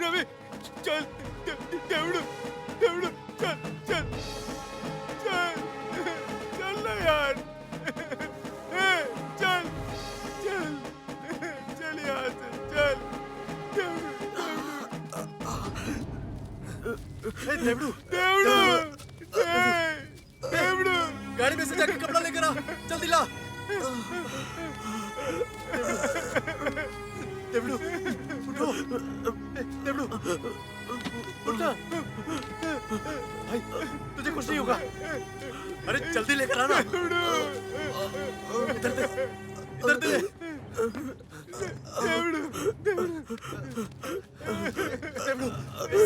रवि चल, देवड़ू देवड़ू चल चल चल चल ना यार, चल चल चल यहाँ से चल। देवड़ू, देवड़ू देवड़ू गाड़ी में से जाकर कपड़ा लेकर आ, जल्दी ला। देवड़ू उठो, देवड़ू उठना भाई, तुझे कुछ नहीं होगा। अरे जल्दी लेकर आना। इधर दे, इधर दे। देवड़ू देवड़ू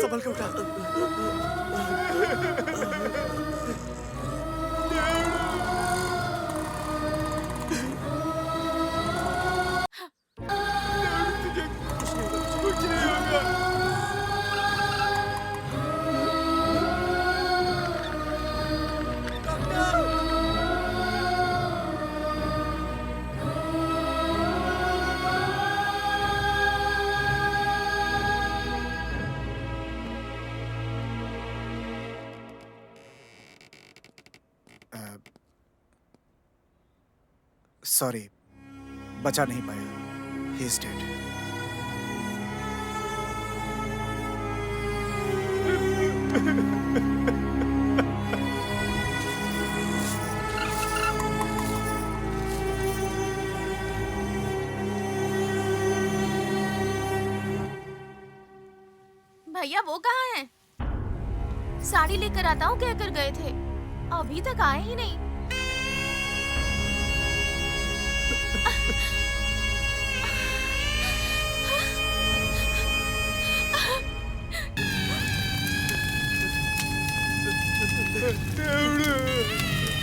संभल के उठा। कुछ नहीं होगा। सॉरी, बचा नहीं पाया। He is dead. भैया वो कहाँ हैं? साड़ी लेकर आता हूँ कहकर गए थे, अभी तक आए ही नहीं।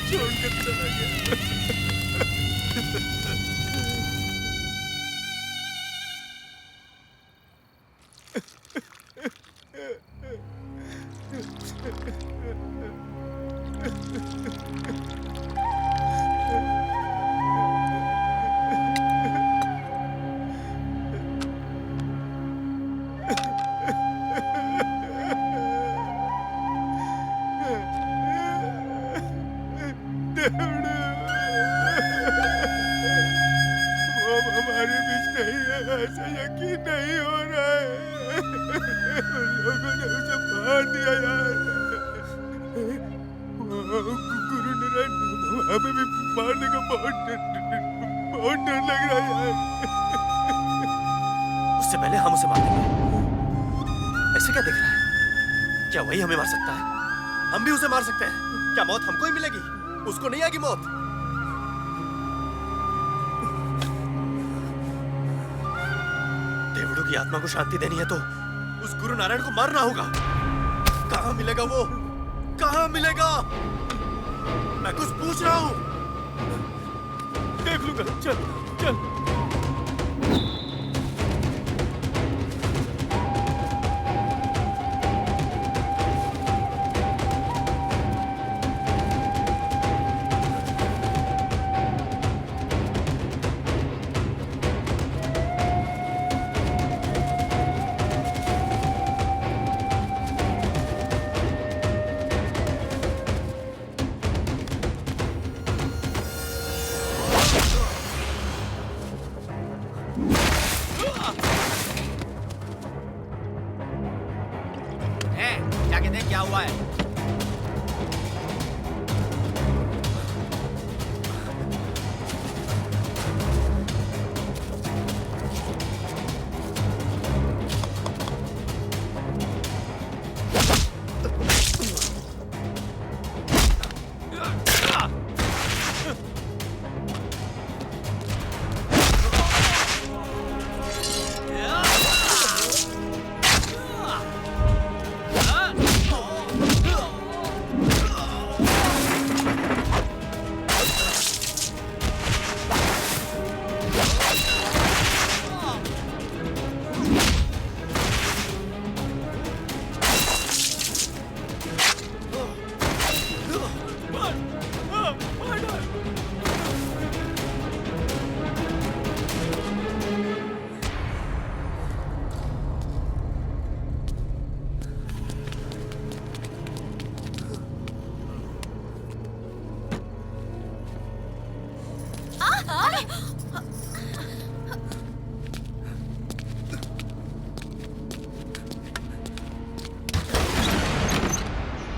छोड़कर चला गया। वो हमारे बीच नहीं है, ऐसा यकीन नहीं हो रहा है। उन लोगों ने उसे मार दिया यार। गुरु नारायण हमें भी मारने का बहुत डर लग रहा है यार। उससे पहले हम उसे मार देंगे। ऐसे क्या देख रहा है? क्या वही हमें मार सकता है? हम भी उसे मार सकते हैं। क्या मौत हमको ही मिलेगी? उसको नहीं आएगी मौत। देवड़ू की आत्मा को शांति देनी है तो उस गुरु नारायण को मारना होगा। कहाँ मिलेगा वो? कहाँ मिलेगा? मैं कुछ पूछ रहा हूँ। देख लूंगा, चल चल। जाके देख क्या हुआ है।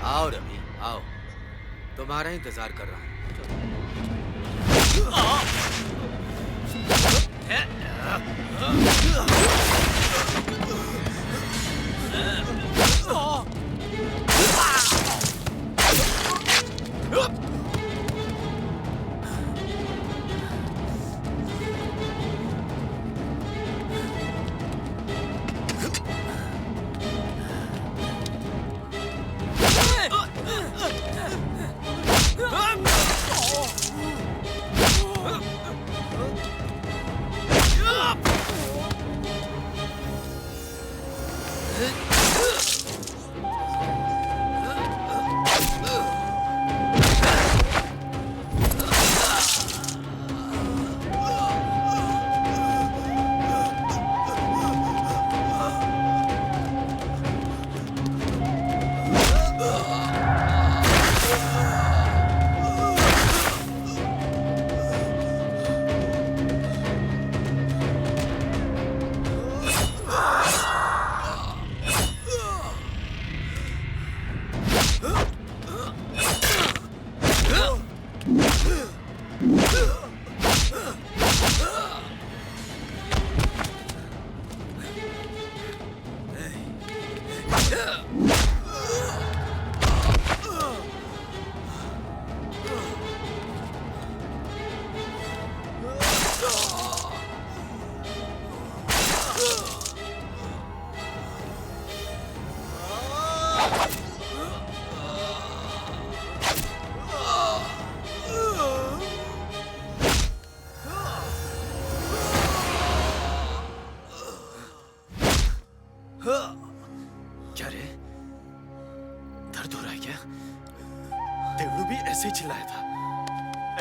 आओ रवि, आओ। तुम्हारा इंतजार कर रहा हूँ। क्या रे, दर्द हो रहा है क्या? देवड़ू भी ऐसे ही चिल्लाया था,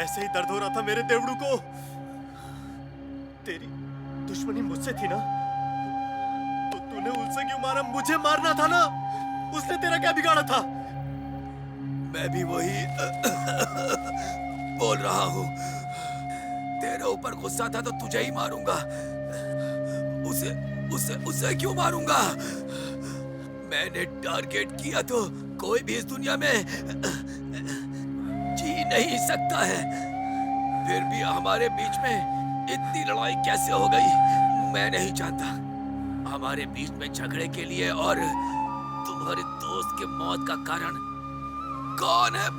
ऐसे ही दर्द हो रहा था मेरे देवड़ू को। तेरी दुश्मनी मुझसे थी ना, तो तूने उनसे क्यों मारा? मुझे मारना था ना, उसने तेरा क्या बिगाड़ा था? मैं भी वही बोल रहा हूँ। तेरे ऊपर गुस्सा था तो तुझे ही मारूंगा। उसे उसे उसे क्यों मारूंगा? मैंने टारगेट किया तो कोई भी इस दुनिया में जी नहीं सकता है। फिर भी हमारे बीच में इतनी लड़ाई कैसे हो गई मैं नहीं जानता। हमारे बीच में झगड़े के लिए और तुम्हारे दोस्त के मौत का कारण कौन है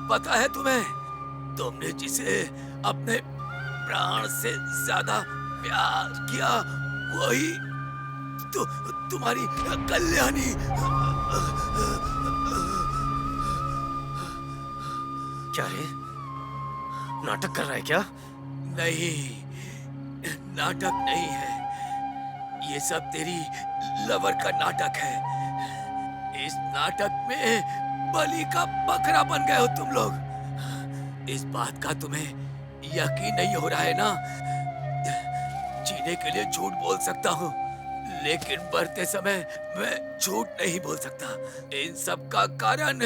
पता है तुम्हें? तुमने जिसे अपने प्राण से ज्यादा प्यार किया वही तुम्हारी कल्याणी। क्या रे, नाटक कर रहा है क्या? नहीं, नाटक नहीं है। ये सब तेरी लवर का नाटक है। इस नाटक में बलि का बकरा बन गए हो तुम लोग। इस बात का तुम्हें यकीन नहीं हो रहा है ना? जीने के लिए झूठ बोल सकता हूँ, लेकिन मरते समय मैं झूठ नहीं बोल सकता। इन सब का कारण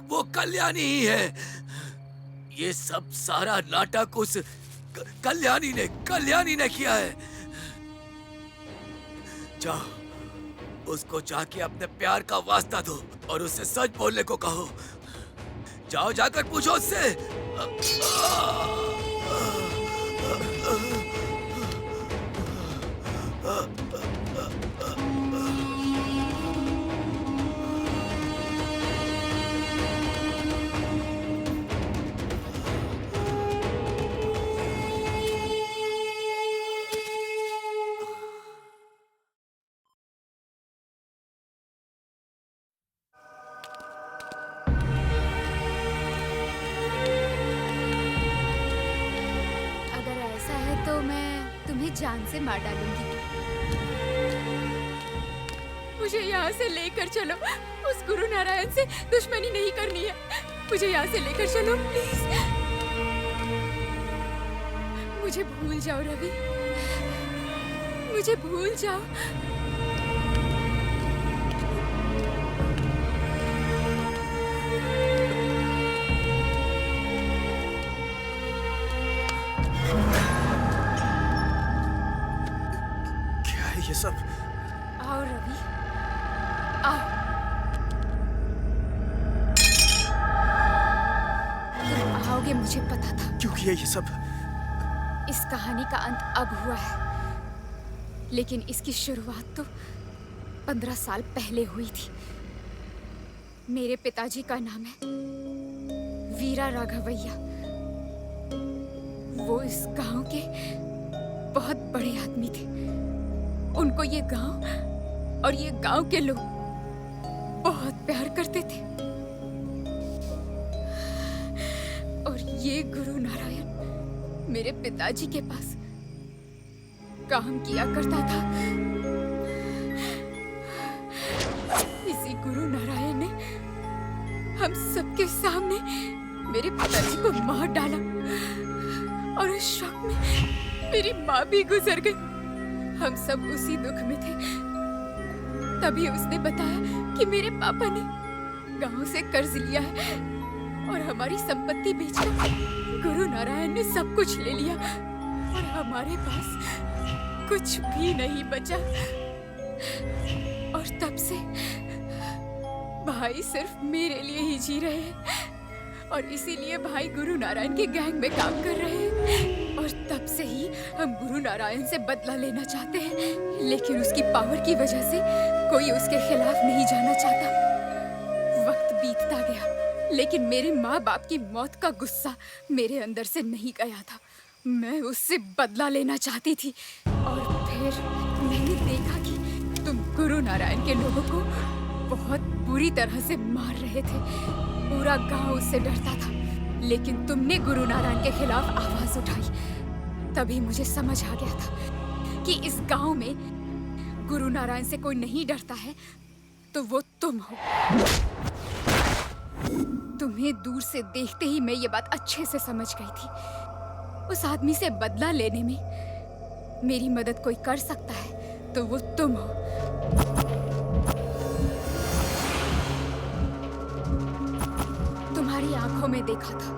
वो कल्याणी ही है। ये सब सारा नाटक उस कल्याणी ने किया है। जाओ, उसको जाके अपने प्यार का वास्ता दो और उससे सच बोलने को कहो। जाओ, जाकर पूछो उससे। जान से मार डालूंगी। मुझे यहाँ से लेकर चलो। उस गुरु नारायण से दुश्मनी नहीं करनी है। मुझे यहाँ से लेकर चलो प्लीज। मुझे भूल जाओ रवि, मुझे भूल जाओ। ये सब? आओ रवि, आओ। तुम आओगे मुझे पता था। क्यों किया ये सब? इस कहानी का अंत अब हुआ है, लेकिन इसकी शुरुआत तो 15 साल पहले हुई थी। मेरे पिताजी का नाम है वीरा राघवैया। वो इस गांव के बहुत बड़े आदमी थे। उनको ये गांव और ये गांव के लोग बहुत प्यार करते थे। और ये गुरु नारायण मेरे पिताजी के पास काम किया करता था। इसी गुरु नारायण ने हम सबके सामने मेरे पिताजी को मार डाला और उस शौक में मेरी माँ भी गुजर गई। हम सब उसी दुख में थे। तभी उसने बताया कि मेरे पापा ने गांव से कर्ज लिया है और हमारी संपत्ति बेचकर गुरु नारायण ने सब कुछ ले लिया और हमारे पास कुछ भी नहीं बचा। और तब से भाई सिर्फ मेरे लिए ही जी रहे हैं और इसीलिए भाई गुरु नारायण के गैंग में काम कर रहे हैं। और तब से ही हम गुरु नारायण से बदला लेना चाहते हैं, लेकिन उसकी पावर की वजह से कोई उसके खिलाफ नहीं जाना चाहता। वक्त बीतता गया, लेकिन मेरे माँ बाप की मौत का गुस्सा मेरे अंदर से नहीं गया था। मैं उससे बदला लेना चाहती थी और फिर मैंने देखा कि तुम गुरु नारायण के लोगों को बहुत बुरी तरह से मार रहे थे। पूरा गांव उससे डरता था, लेकिन तुमने गुरु नारायण के खिलाफ आवाज उठाई। तभी मुझे समझ आ गया था कि इस गांव में गुरु नारायण से कोई नहीं डरता है तो वो तुम हो। तुम्हें दूर से देखते ही मैं ये बात अच्छे से समझ गई थी। उस आदमी से बदला लेने में मेरी मदद कोई कर सकता है तो वो तुम हो। तुम्हारी आंखों में देखा था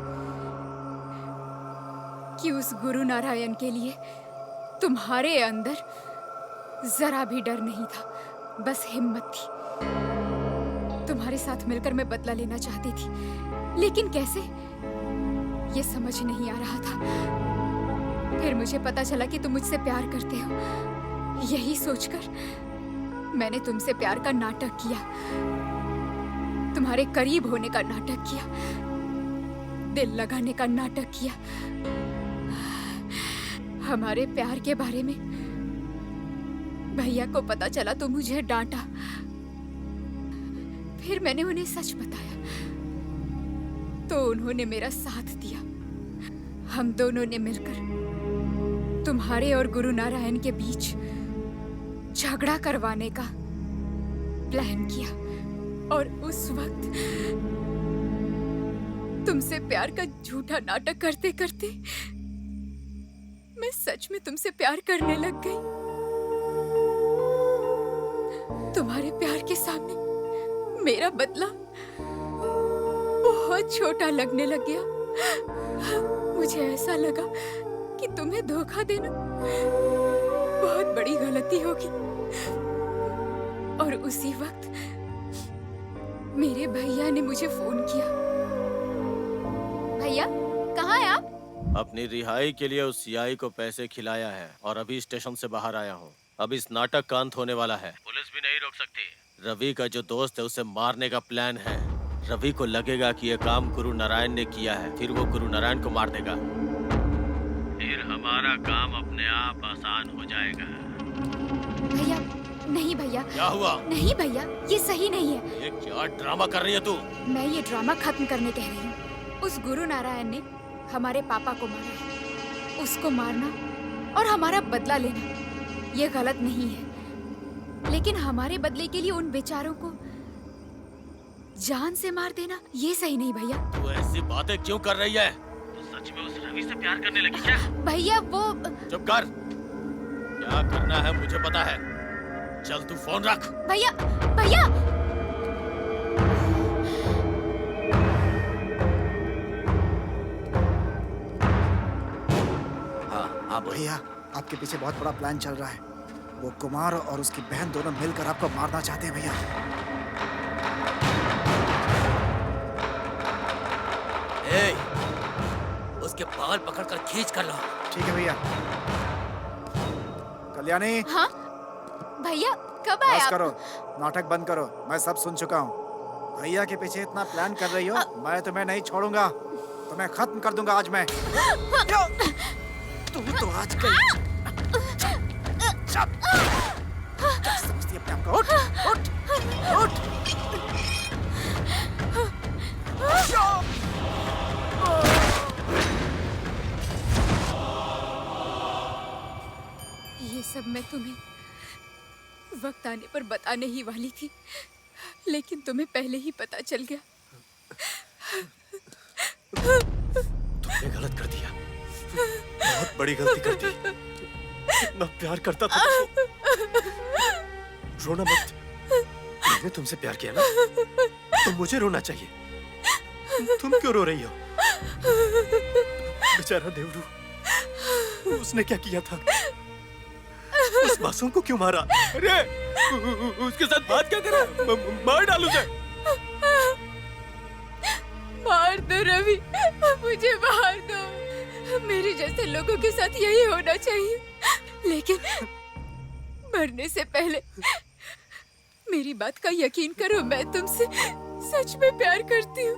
कि उस गुरु नारायण के लिए तुम्हारे अंदर जरा भी डर नहीं था, बस हिम्मत थी। तुम्हारे साथ मिलकर मैं बदला लेना चाहती थी, लेकिन कैसे ये समझ नहीं आ रहा था। फिर मुझे पता चला कि तुम मुझसे प्यार करते हो। यही सोचकर मैंने तुमसे प्यार का नाटक किया, तुम्हारे करीब होने का नाटक किया, दिल लगाने का नाटक किया। हमारे प्यार के बारे में भैया को पता चला तो मुझे डांटा। फिर मैंने उन्हें सच बताया तो उन्होंने मेरा साथ दिया। हम दोनों ने मिलकर तुम्हारे और गुरु नारायण के बीच झगड़ा करवाने का प्लान किया। और उस वक्त तुमसे प्यार का झूठा नाटक करते करते मैं सच में तुमसे प्यार करने लग गई। तुम्हारे प्यार के सामने मेरा बदला बहुत छोटा लगने लग गया। मुझे ऐसा लगा कि तुम्हें धोखा देना बहुत बड़ी गलती होगी। और उसी वक्त मेरे भैया ने मुझे फोन किया। भैया कहाँ हैं आप? अपनी रिहाई के लिए उस सीआई को पैसे खिलाया है और अभी स्टेशन से बाहर आया हूँ। अब इस नाटक का अंत होने वाला है, पुलिस भी नहीं रोक सकती। रवि का जो दोस्त है उसे मारने का प्लान है। रवि को लगेगा कि यह काम गुरु नारायण ने किया है, फिर वो गुरु नारायण को मार देगा। फिर हमारा काम अपने आप आसान हो जाएगा। भैया नहीं भैया। क्या हुआ? नहीं भैया, ये सही नहीं है। ये क्या ड्रामा कर रही है तू? मैं ये ड्रामा खत्म करने कह रही हूँ। उस गुरु नारायण ने हमारे पापा को मारा है। उसको मारना और हमारा बदला लेना ये गलत नहीं है, लेकिन हमारे बदले के लिए उन बेचारों को जान से मार देना ये सही नहीं भैया। तू ऐसी बातें क्यों कर रही है? तू सच में उस रवि से प्यार करने लगी क्या? भैया वो चुप कर। क्या करना है मुझे पता है। चल तू फोन रख। भैया भैया हाँ भैया आपके पीछे बहुत बड़ा प्लान चल रहा है। वो कुमार और उसकी बहन दोनों मिलकर आपको मारना चाहते हैं भैया। उसके बाल पकड़कर खींच कर लाओ। ठीक है भैया। कल्याणी हाँ भैया कब आए बस आप? करो, नाटक बंद करो, मैं सब सुन चुका हूँ। भैया के पीछे इतना प्लान कर रही हो, मैं तुम्हें नहीं छोड़ूंगा। तुम्हें खत्म कर दूंगा आज मैं। तू तो आज गई। क्या समझती है अपने आप को? उठ, उठ, उठ। ये सब मैं तुम्हें वक्त आने पर बताने ही वाली थी, लेकिन तुम्हें पहले ही पता चल गया। तुमने गलत कर दिया, बहुत बड़ी गलती कर दी। इतना प्यार करता था तुमको। रोना मत। मैंने तुमसे प्यार किया ना, तो मुझे रोना चाहिए। तुम क्यों रो रही हो? बेचारा देवरू, उसने क्या किया था? उस मासूम को क्यों मारा? अरे उसके साथ बात क्या करा? मार डाल उसे। मार दो रवि, मुझे मार दो। मेरे जैसे लोगों के साथ यही होना चाहिए, लेकिन मरने से पहले मेरी बात का यकीन करो, मैं तुमसे सच में प्यार करती हूँ।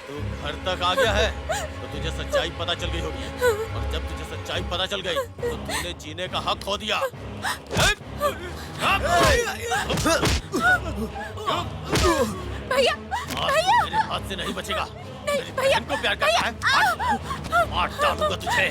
तू घर तक आ गया है तो तुझे सच्चाई पता चल गई होगी, और जब तुझे सच्चाई पता चल गई तो तूने जीने का हक खो दिया। भैया आज मेरे हाथ से नहीं बचेगा। नहीं भैया इनको प्यार करता है? मार डालूंगा तुझे।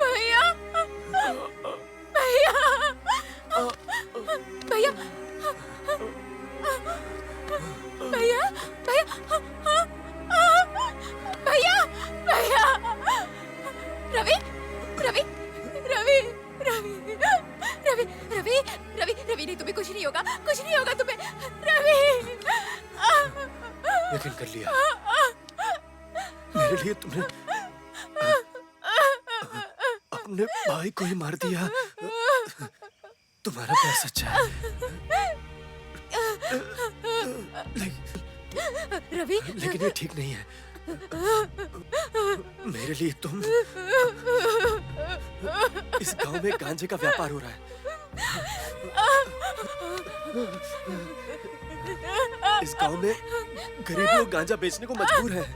भैया भैया भैया भैया भैया भैया रवि रवि रवि रवि रवि रवि रवि रवि नहीं, तुम्हें कुछ नहीं होगा, कुछ नहीं होगा तुम्हें। रवि यकीन कर लिया मेरे लिए तुमने अपने भाई को ही मार दिया। तुम्हारा प्यार सच्चा है। रवि लेकिन ये ठीक नहीं है। मेरे लिए तुम इस गांव में गांजे का व्यापार हो रहा है। इस गांव में गरीब लोग गांजा बेचने को मजबूर हैं।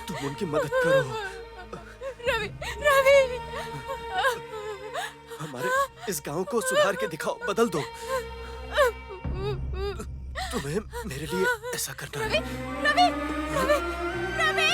तुम उनकी मदद करो। रवि रवि हमारे इस गांव को सुधार के दिखाओ, बदल दो। तुम्हें मेरे लिए ऐसा करना है। रवि रवि रवि रवि